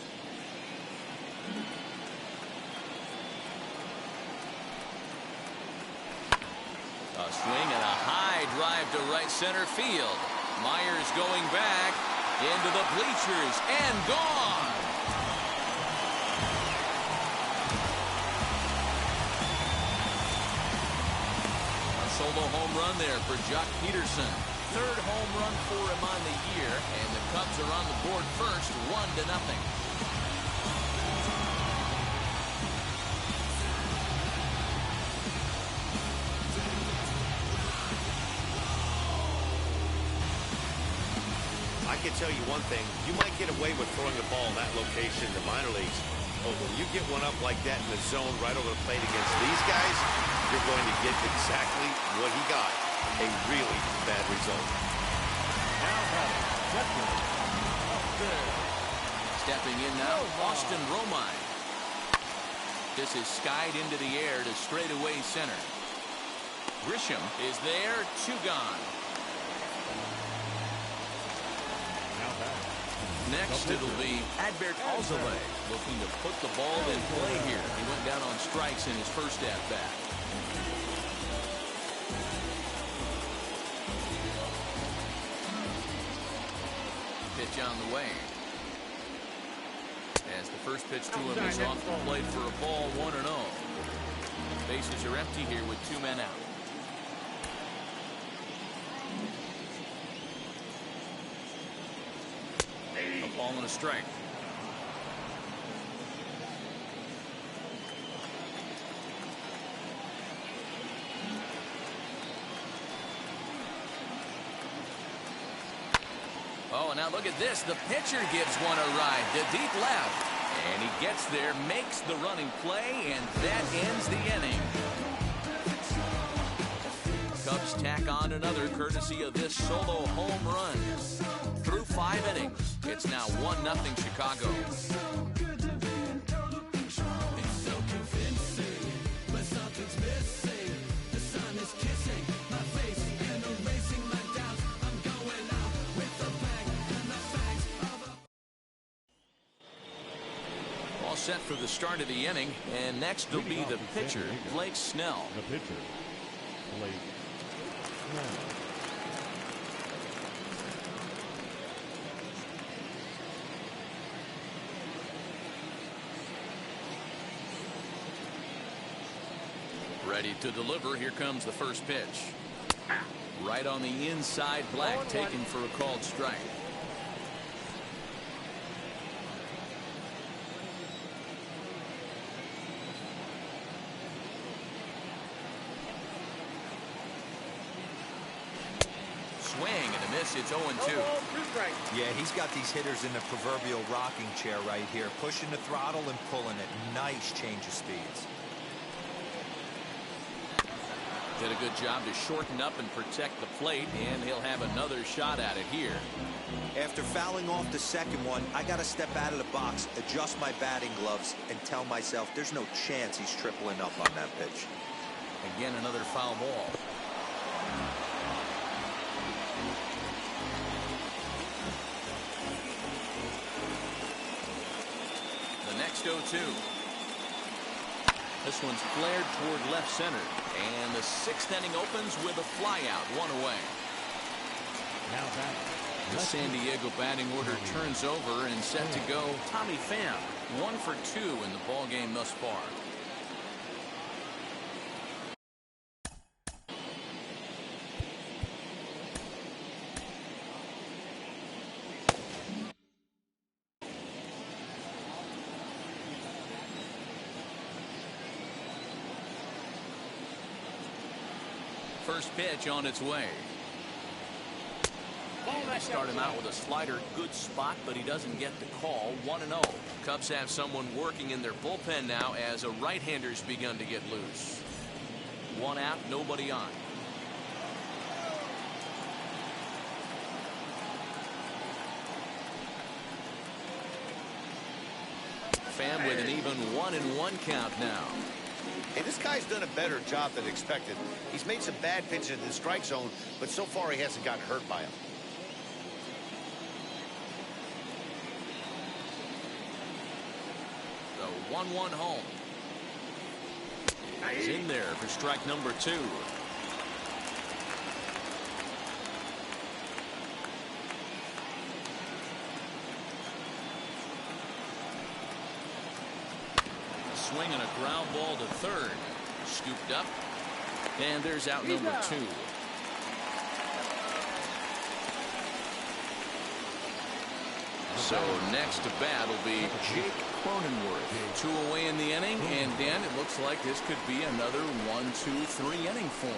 A swing and a high drive to right center field. Myers going back into the bleachers and gone. Solo home run there for Jock Peterson. 3rd home run for him on the year, and the Cubs are on the board first, 1-0. I can tell you one thing, you might get away with throwing the ball in that location in the minor leagues, but when you get one up like that in the zone right over the plate against these guys, you're going to get exactly what he got, a really bad result. Stepping in now, Austin Romine. This is skied into the air to straightaway center. Grisham is there, 2 gone. Next, it'll be Adbert Alzolay looking to put the ball in play here. He went down on strikes in his first at-bat. Pitch on the way. As the first pitch to him is off the plate for a ball, 1-0. Bases are empty here with 2 men out. A ball and a strike. Oh, and now look at this. The pitcher gives one a ride to deep left. And he gets there, makes the running play, and that ends the inning. Cubs tack on another courtesy of this solo home run. Through 5 innings, it's now 1-0 Chicago. All set for the start of the inning, and next will be the pitcher, Blake Snell. The pitcher, Blake Snell. Ready to deliver. Here comes the first pitch. Right on the inside, Black taken for a called strike. Swing and a miss. It's 0-2. Yeah, he's got these hitters in the proverbial rocking chair right here, pushing the throttle and pulling it. Nice change of speeds. Did a good job to shorten up and protect the plate, and he'll have another shot at it here. After fouling off the second one, I got to step out of the box, adjust my batting gloves, and tell myself there's no chance he's tripling up on that pitch. Again, another foul ball. The next 0-2. This one's flared toward left center. And the 6th inning opens with a flyout, 1 away. Now back. The San Diego batting order turns over and set to go Tommy Pham. 1 for 2 in the ball game thus far. First pitch on its way. They start him out with a slider, good spot, but he doesn't get the call. 1-0. Cubs have someone working in their bullpen now as a right-hander's begun to get loose. One out, nobody on. Fan with an even 1-1 count now. Hey, this guy's done a better job than expected. He's made some bad pitches in the strike zone, but so far he hasn't gotten hurt by them. The 1-1 home. He's in there for strike number 2. Swing and a ground ball to third. Scooped up. And there's out number 2. So next to bat will be Jake Cronenworth. 2 away in the inning, and Dan, it looks like this could be another 1-2-3 inning for him.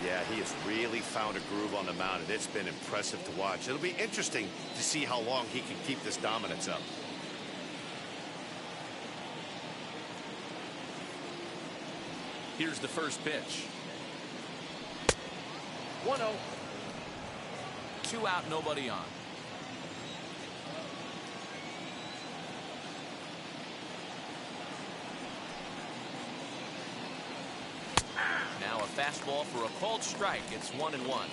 Yeah, he has really found a groove on the mound, and it's been impressive to watch. It'll be interesting to see how long he can keep this dominance up. Here's the first pitch. 1-0. 2 out, nobody on. Now a fastball for a called strike. It's 1-1.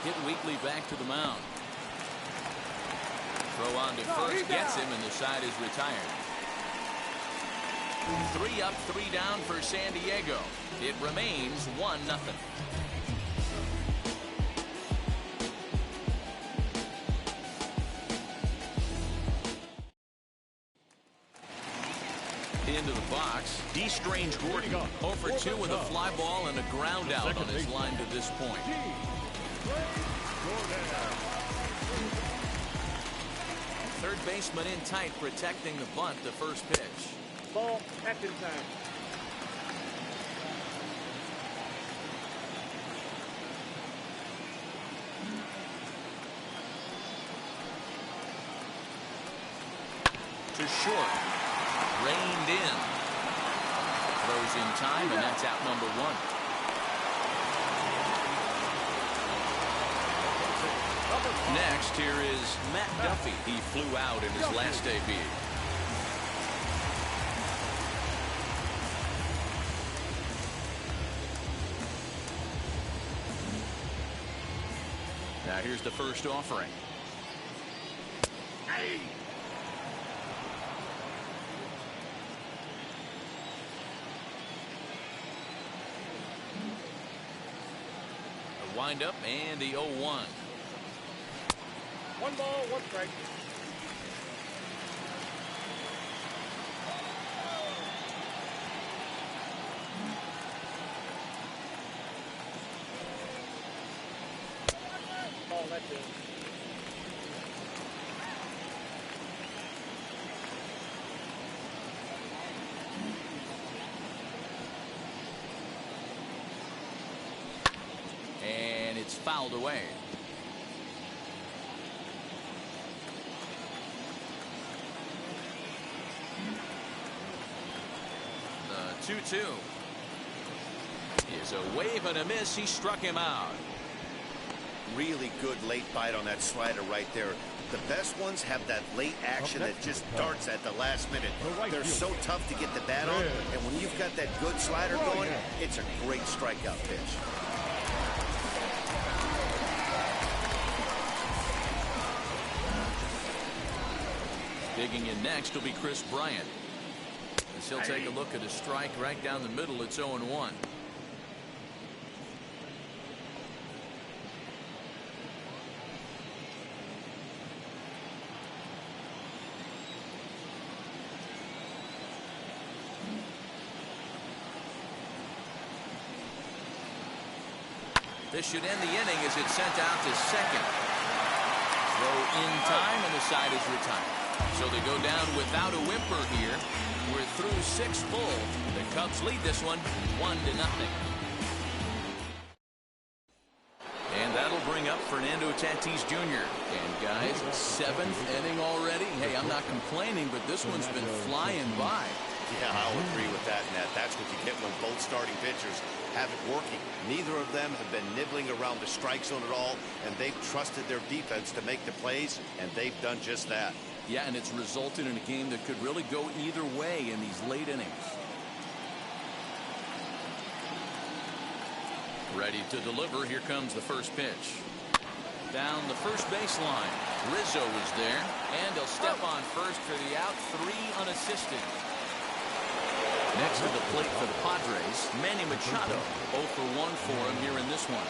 Hit Wheatley back to the mound. Throw on to first gets him, and the side is retired. 3 up, 3 down for San Diego. It remains 1-0. Into the box, D. Strange Gordon, 0 for 2 with a fly ball and a ground out on his line to this point. Third baseman in tight, protecting the bunt. The first pitch. Ball, action time. To short. Reined in. Throws in time, and that's out number 1. Next, here is Matt Duffy. He flew out in his last debut. Now here's the first offering. A wind up and the 0-1. 1 ball, 1 strike. Ball, that's it. And it's fouled away. The 2-2 is a wave and a miss. He struck him out. Really good late bite on that slider right there. The best ones have that late action that just darts at the last minute. They're so tough to get the bat on, and when you've got that good slider going, it's a great strikeout pitch. Digging in next will be Chris Bryant. As he'll take a look at a strike right down the middle. It's 0-1. This should end the inning as it's sent out to second. Throw in time, and the side is retired. So they go down without a whimper here. We're through 6 full. The Cubs lead this one 1-0. And that'll bring up Fernando Tatis Jr. And guys, 7th inning already. Hey, I'm not complaining, but this one's been flying by. Yeah, I'll agree with that, Nat. That's what you get when both starting pitchers have it working. Neither of them have been nibbling around the strike zone at all, and they've trusted their defense to make the plays, and they've done just that. Yeah, and it's resulted in a game that could really go either way in these late innings. Ready to deliver. Here comes the first pitch. Down the first baseline. Rizzo is there, and he'll step on first for the out. 3 unassisted. Next to the plate for the Padres, Manny Machado. 0 for 1 for him here in this one.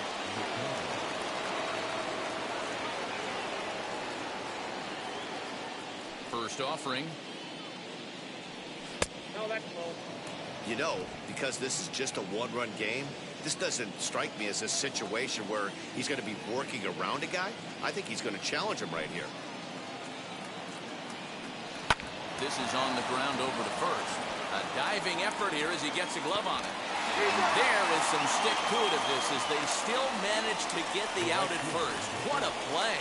First offering. No, that's low. You know, because this is just a one-run game, this doesn't strike me as a situation where he's going to be working around a guy. I think he's going to challenge him right here. This is on the ground over to first. A diving effort here as he gets a glove on it. And there is some stick-to-itiveness as they still manage to get the out at first. What a play.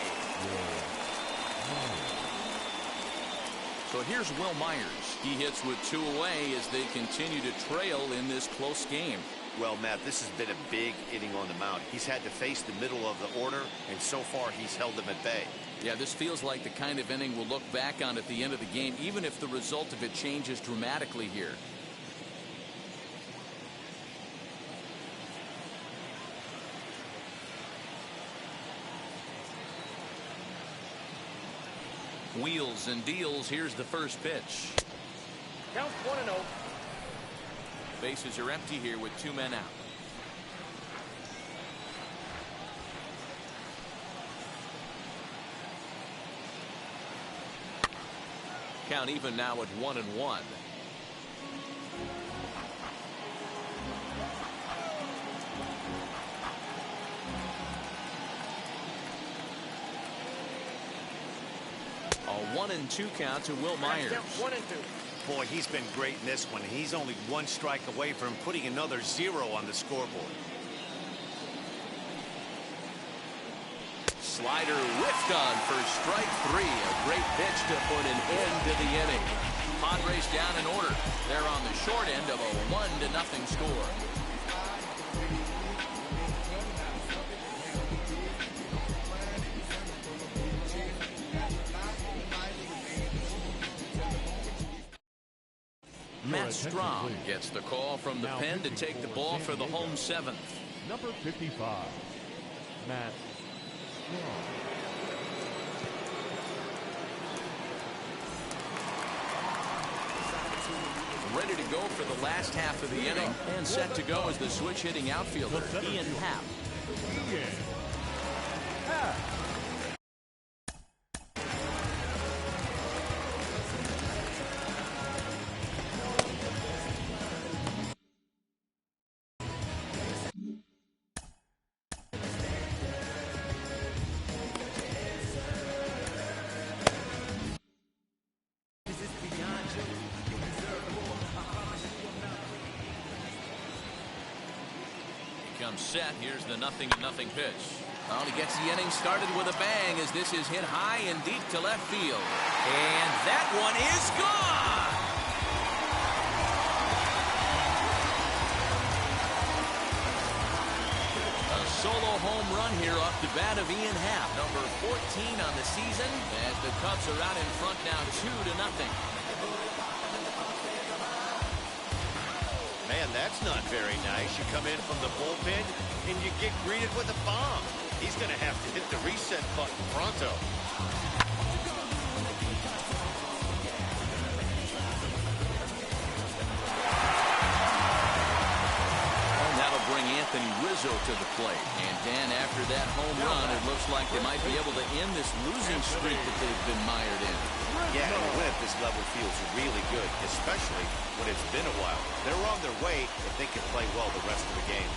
So here's Will Myers. He hits with 2 away as they continue to trail in this close game. Well, Matt, this has been a big inning on the mound. He's had to face the middle of the order, and so far he's held them at bay. Yeah, this feels like the kind of inning we'll look back on at the end of the game, even if the result of it changes dramatically here. Wheels and deals. Here's the first pitch. Count 1-0. Bases are empty here with 2 men out. Count even now at 1-1. A 1-2 count to Will Myers. Count 1-2. Boy, he's been great in this one. He's only 1 strike away from putting another 0 on the scoreboard. Slider whiffed on for strike 3. A great pitch to put an end to the inning. Padres down in order. They're on the short end of a 1-0 score. Matt Strom gets the call from the pen to take the ball for the home 7th. Number 55, Matt Strom. Ready to go for the last half of the inning and set to go as the switch-hitting outfielder, Ian Happ. Set. Here's the 0-0 pitch. Well, he gets the inning started with a bang as this is hit high and deep to left field. And that one is gone! A solo home run here off the bat of Ian Happ, number 14 on the season, as the Cubs are out in front now 2-0. Man, that's not very nice. You come in from the bullpen and you get greeted with a bomb. He's going to have to hit the reset button pronto. And that'll bring Anthony Rizzo to the plate. And Dan, after that home run, it looks like they might be able to end this losing streak that they've been mired in. Yeah, and a win at this level feels really good, especially when it's been a while. They're on their way if they can play well the rest of the game.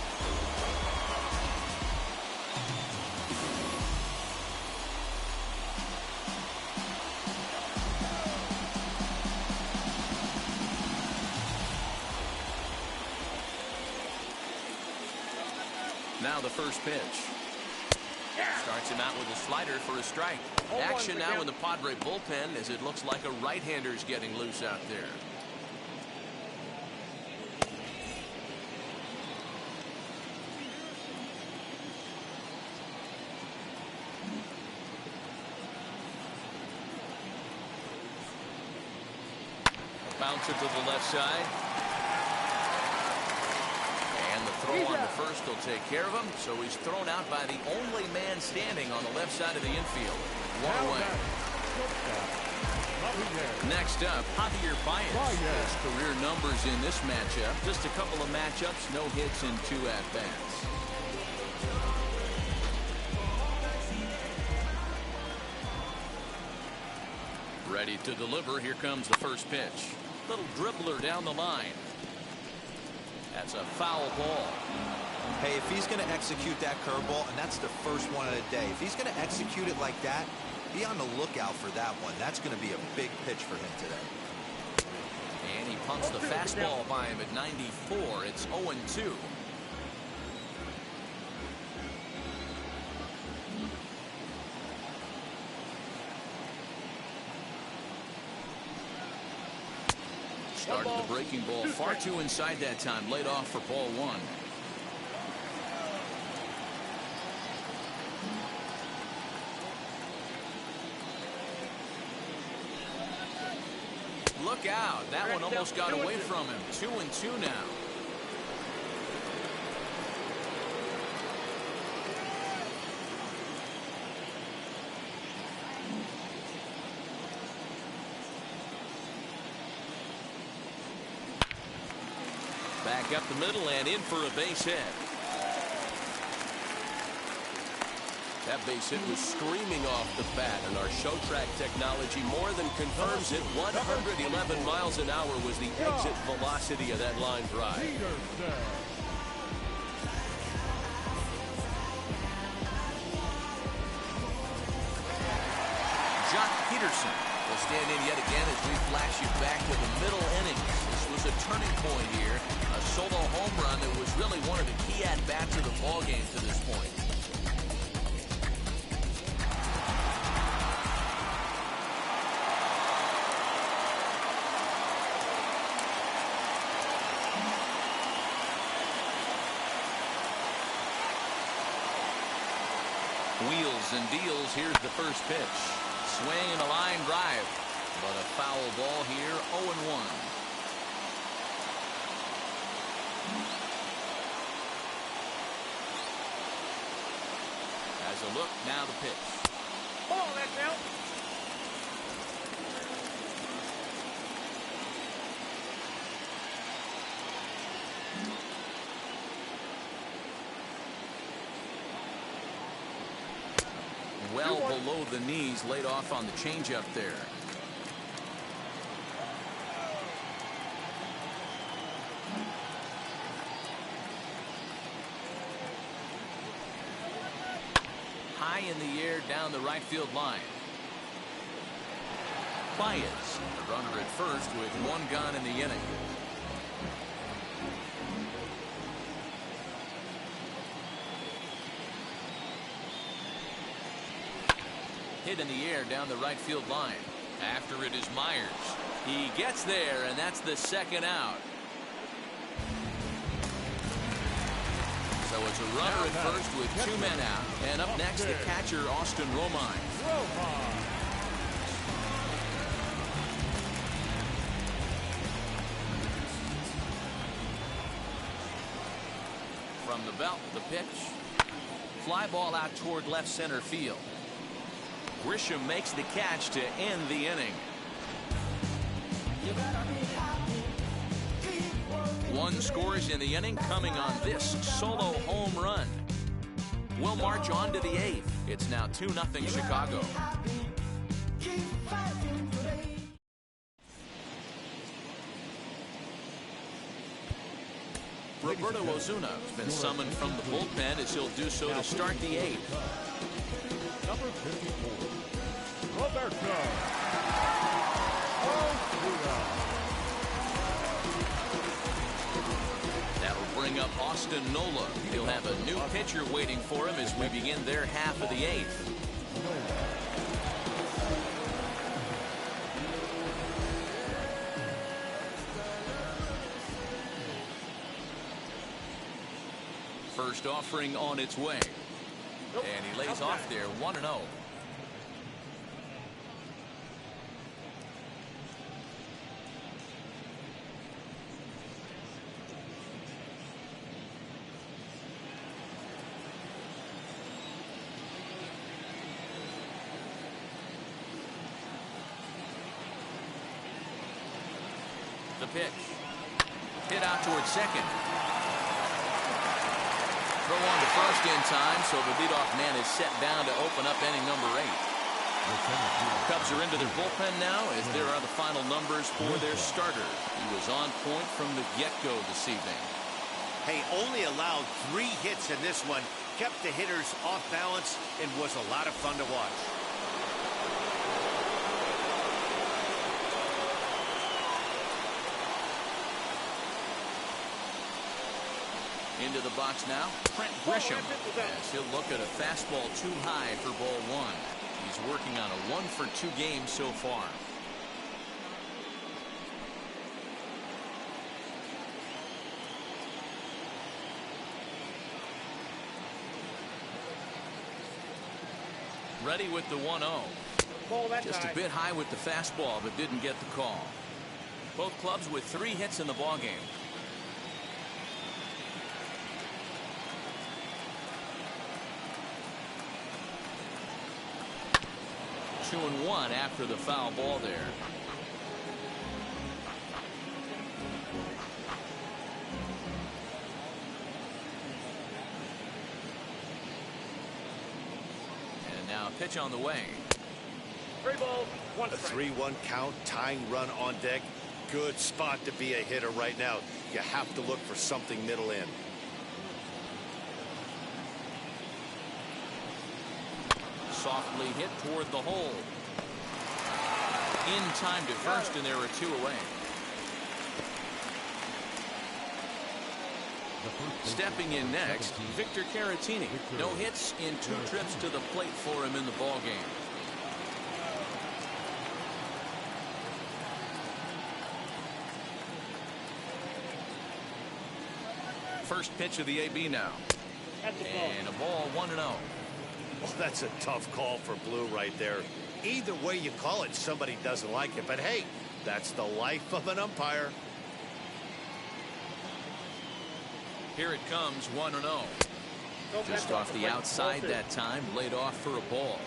Now the first pitch. Starts him out with a slider for a strike. Action now in the Padre bullpen as it looks like a right-hander's getting loose out there. Bouncer to the left side. And the throw on the first will take care of him. So he's thrown out by the only man standing on the left side of the infield. One away. Next up, Javier Baez. His career numbers in this matchup. Just a couple of matchups, no hits and 2 at-bats. Ready to deliver. Here comes the first pitch. Little dribbler down the line. That's a foul ball. Hey, if he's going to execute that curveball, and that's the first one of the day, if he's going to execute it like that, be on the lookout for that one. That's going to be a big pitch for him today. And he punts the fastball by him at 94. It's 0-2. Started the breaking ball far too inside that time. Laid off for ball 1. Look out. That one almost got away from him. 2-2 now. Back up the middle and in for a base hit. That base hit was screaming off the bat, and our show track technology more than confirms it. 111 miles an hour was the exit velocity of that line drive. Jock Peterson will stand in yet again as we flash you back to the middle innings. This was a turning point here. A solo home run that was really one of the key at-bats of the ballgame to this point. Wheels and deals. Here's the first pitch. Swing and a line drive. But a foul ball here. 0-1. As a look, now the pitch. Ball, that's out. Well below the knees, laid off on the changeup there. High in the air down the right field line. Baez, the runner at first with 1 gone in the inning. Hit in the air down the right field line. After it is Myers. He gets there, and that's the second out. So it's a runner at first with 2 men out. And up next, the catcher, Austin Romine. From the belt, the pitch. Fly ball out toward left center field. Grisham makes the catch to end the inning. 1 scores in the inning coming on this solo home run. We'll march on to the 8th. It's now 2-0 Chicago. Roberto Osuna has been summoned from the bullpen as he'll do so to start the 8th. Number 54, Roberto Osuna. That'll bring bring up Austin Nola. He'll have a new pitcher waiting for him as we begin their half of the 8th. First offering on its way. And he lays off there 1-0. The pitch. Hit out towards second. Throw on to first in time, so the leadoff man is set down to open up inning number 8. Cubs are into their bullpen now as there are the final numbers for their starter. He was on point from the get-go this evening. Hey, only allowed 3 hits in this one, kept the hitters off balance, and was a lot of fun to watch. Into the box now, Trent Grisham, as he'll look at a fastball too high for ball 1. He's working on a 1-for-2 game so far. Ready with the 1-0. Just a bit high with the fastball, but didn't get the call. Both clubs with 3 hits in the ballgame. 2-1 after the foul ball there. And now a pitch on the way. 3 balls, 1 strike. A 3-1 count, tying run on deck. Good spot to be a hitter right now. You have to look for something middle in. Softly hit toward the hole. In time to first, and there are 2 away. Stepping in next, Victor Caratini. No hits in 2 trips to the plate for him in the ballgame. First pitch of the AB now. And a ball 1-0. Well, that's a tough call for Blue right there. Either way you call it, somebody doesn't like it. But hey, that's the life of an umpire. Here it comes, 1-0. Just off the outside that time, laid off for a ball.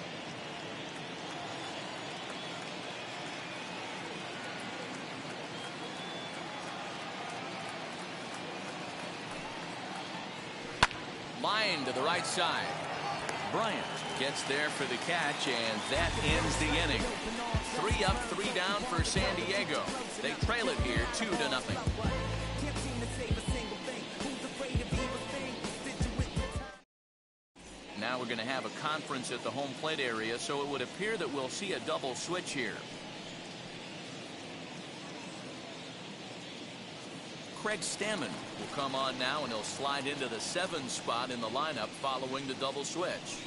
Line to the right side. Bryant gets there for the catch, and that ends the inning. 3 up, 3 down for San Diego. They trail it here 2-0. Now we're going to have a conference at the home plate area, so it would appear that we'll see a double switch here. Craig Stammen will come on now, and he'll slide into the 7 spot in the lineup following the double switch.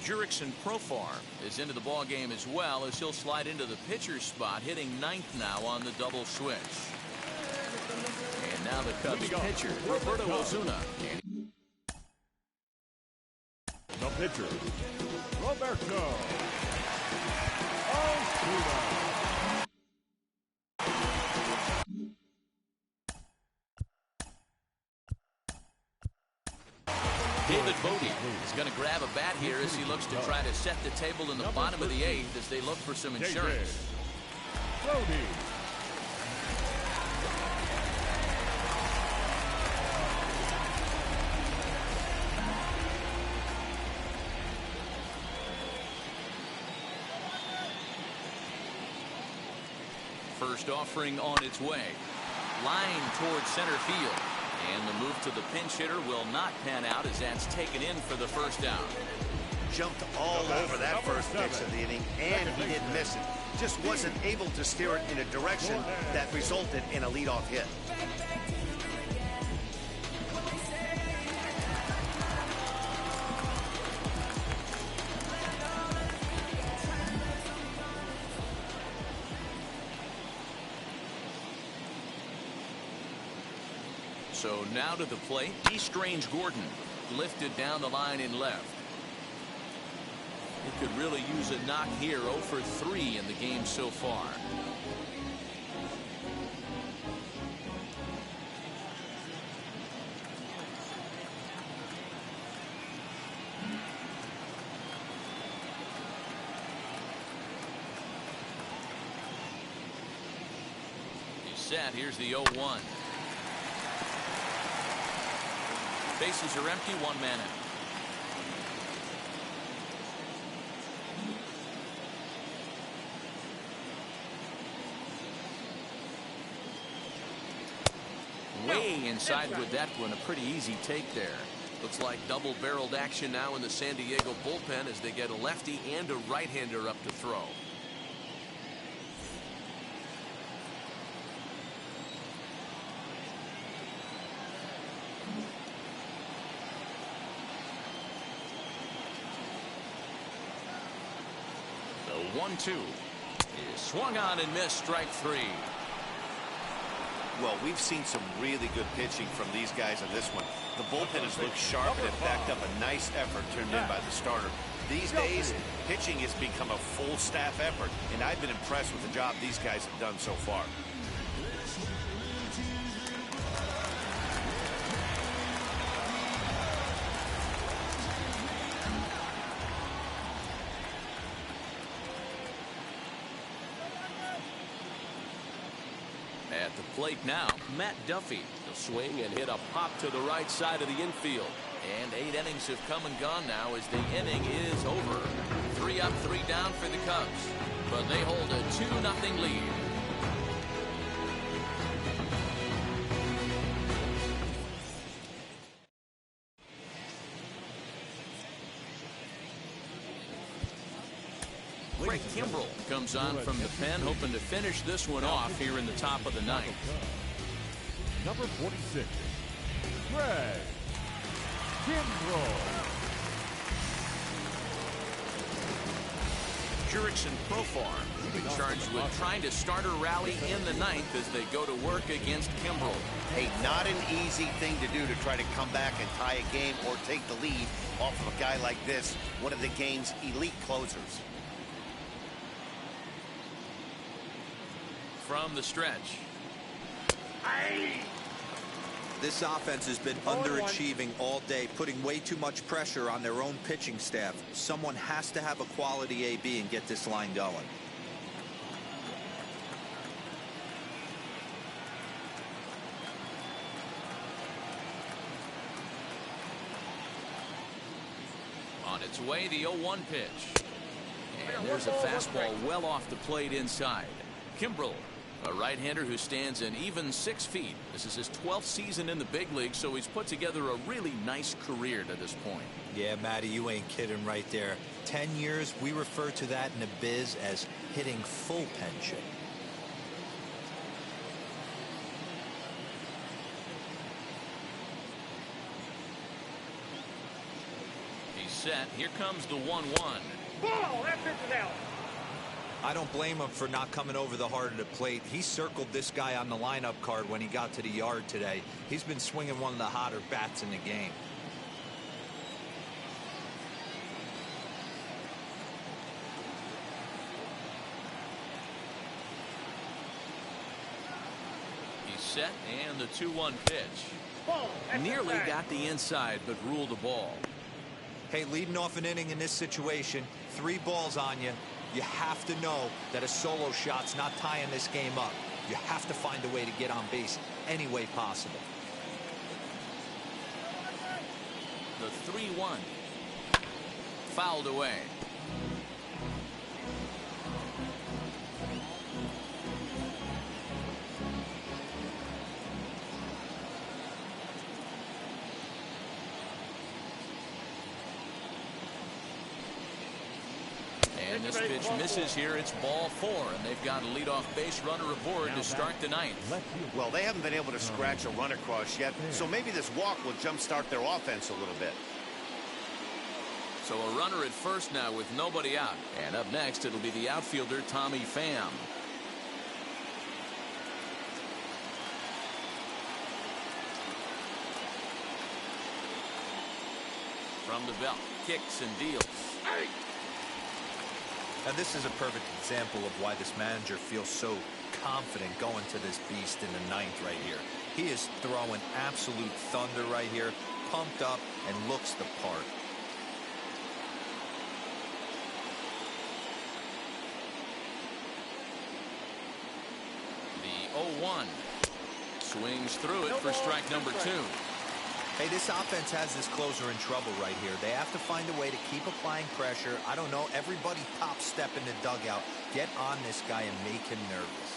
Jurickson Profar is into the ball game as well, as he'll slide into the pitcher spot, hitting 9th now on the double switch. And now the Cubs pitcher, Roberto Osuna. The pitcher, Roberto Osuna. David Bodie is going to grab a bat here as he looks to try to set the table in the bottom of the 8th as they look for some insurance. Bodie. First offering on its way. Line towards center field. And the move to the pinch hitter will not pan out as that's taken in for the first down. Jumped all over that first pitch of the inning, and he didn't miss it. Just wasn't able to steer it in a direction that resulted in a leadoff hit. So now to the plate, D. Strange Gordon, lifted down the line in left. He could really use a knock here. 0 for 3 in the game so far. He's set. Here's the 0-1. Bases are empty. 1 man out. Way inside with that one. A pretty easy take there. Looks like double-barreled action now in the San Diego bullpen as they get a lefty and a right-hander up to throw. The 1-2 is swung on and missed. Strike 3. Well, we've seen some really good pitching from these guys on this one. The bullpen has looked sharp and it backed up a nice effort turned in by the starter. These days, pitching has become a full staff effort, and I've been impressed with the job these guys have done so far. At the plate now, Matt Duffy. He'll swing and hit a pop to the right side of the infield. And 8 innings have come and gone now as the inning is over. 3 up, 3 down for the Cubs. But they hold a 2-0 lead. Craig Kimbrell comes on from the pen, hoping to finish this one off here in the top of the 9th. Number 46, Craig Kimbrell. Jurickson Profar charged with trying to start a rally in the 9th as they go to work against Kimbrell. Hey, not an easy thing to do to try to come back and tie a game or take the lead off of a guy like this, one of the game's elite closers. From the stretch. This offense has been underachieving all day, putting way too much pressure on their own pitching staff. Someone has to have a quality AB and get this line going. On its way, the 0-1 pitch. And there's a fastball well off the plate inside. Kimbrell, a right-hander who stands an even 6 feet. This is his 12th season in the big league, so he's put together a really nice career to this point. Yeah, Matty, you ain't kidding right there. 10 years, we refer to that in the biz as hitting full pension. He's set. Here comes the 1-1. Ball, that pitch is out. I don't blame him for not coming over the heart of the plate. He circled this guy on the lineup card when he got to the yard today. He's been swinging one of the hotter bats in the game. He's set, and the 2-1 pitch. Ball, Nearly got the inside, but ruled a ball. Hey, leading off an inning in this situation, 3 balls on you. You have to know that a solo shot's not tying this game up. You have to find a way to get on base any way possible. The 3-1. Fouled away. And this pitch misses here. It's ball 4, and they've got a leadoff base runner aboard to start the 9th. Well, they haven't been able to scratch a run across yet, so maybe this walk will jumpstart their offense a little bit. So a runner at first now with nobody out. And up next, it'll be the outfielder, Tommy Pham. From the belt, kicks and deals. Now this is a perfect example of why this manager feels so confident going to this beast in the ninth right here. He is throwing absolute thunder right here, pumped up and looks the part. The 0-1 swings through it for strike number 2. Hey, this offense has this closer in trouble right here. They have to find a way to keep applying pressure. I don't know, everybody top step in the dugout. Get on this guy and make him nervous.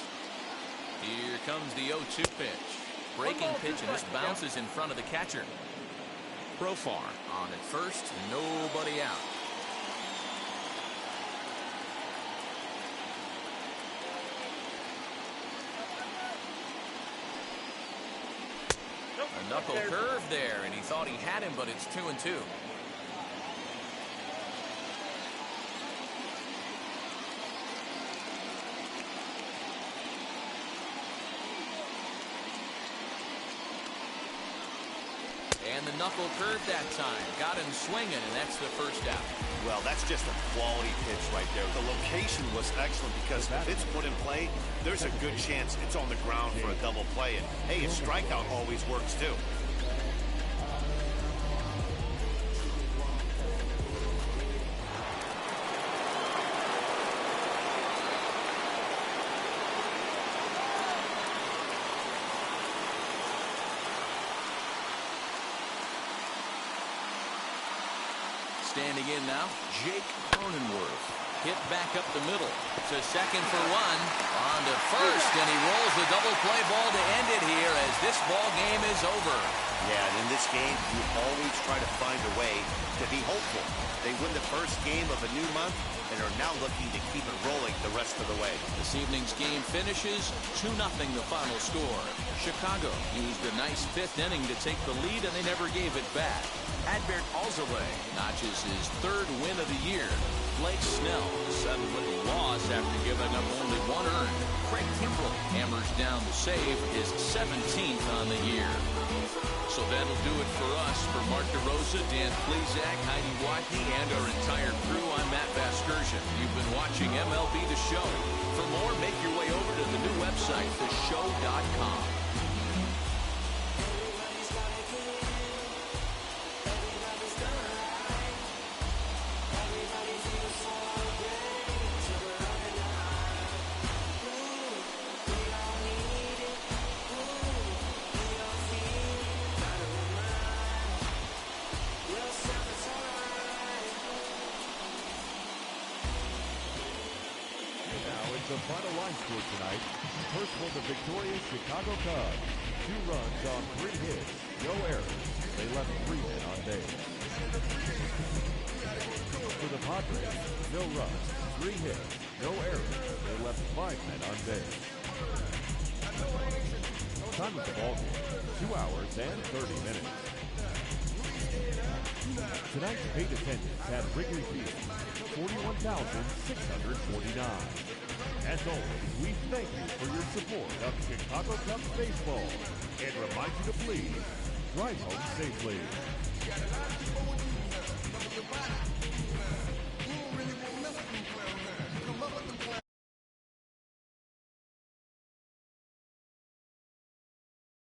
Here comes the 0-2 pitch. Breaking pitch, and this bounces in front of the catcher. Profar on at first, nobody out. A knuckle curve there, and he thought he had him, but it's 2-2. And the knuckle curve that time. Got him swinging, and that's the first out. Well, that's just a quality pitch right there. The location was excellent because if it's put in play, there's a good chance it's on the ground for a double play. And, hey, a strikeout always works, too. Standing in now, Jake Cronenworth. Hit back up the middle to second for one. On to first, and he rolls the double play ball to end it here as this ball game is over. Yeah, and in this game, you always try to find a way to be hopeful. They win the first game of a new month and are now looking to keep it rolling the rest of the way. This evening's game finishes 2-0 the final score. Chicago used a nice fifth inning to take the lead, and they never gave it back. Adbert Alzolay notches his third win of the year. Blake Snell settled with a loss after giving up only one earned. Craig Kimbrell hammers down the save, his 17th on the year. So that'll do it for us. For Mark DeRosa, Dan Plesac, Heidi Watney, and our entire crew, I'm Matt Vasgersian. You've been watching MLB The Show. For more, make your way over to the new website, theshow.com. The final line score tonight. First for the victorious Chicago Cubs. 2 runs on 3 hits. No errors. They left 3 men on base. For the Padres, no runs, 3 hits. No errors. They left 5 men on base. Time of the ball game, 2 hours and 30 minutes. Tonight's paid attendance at Wrigley Field, 41,649. As always, we thank you for your support of Chicago Cubs baseball and remind you to please drive home safely.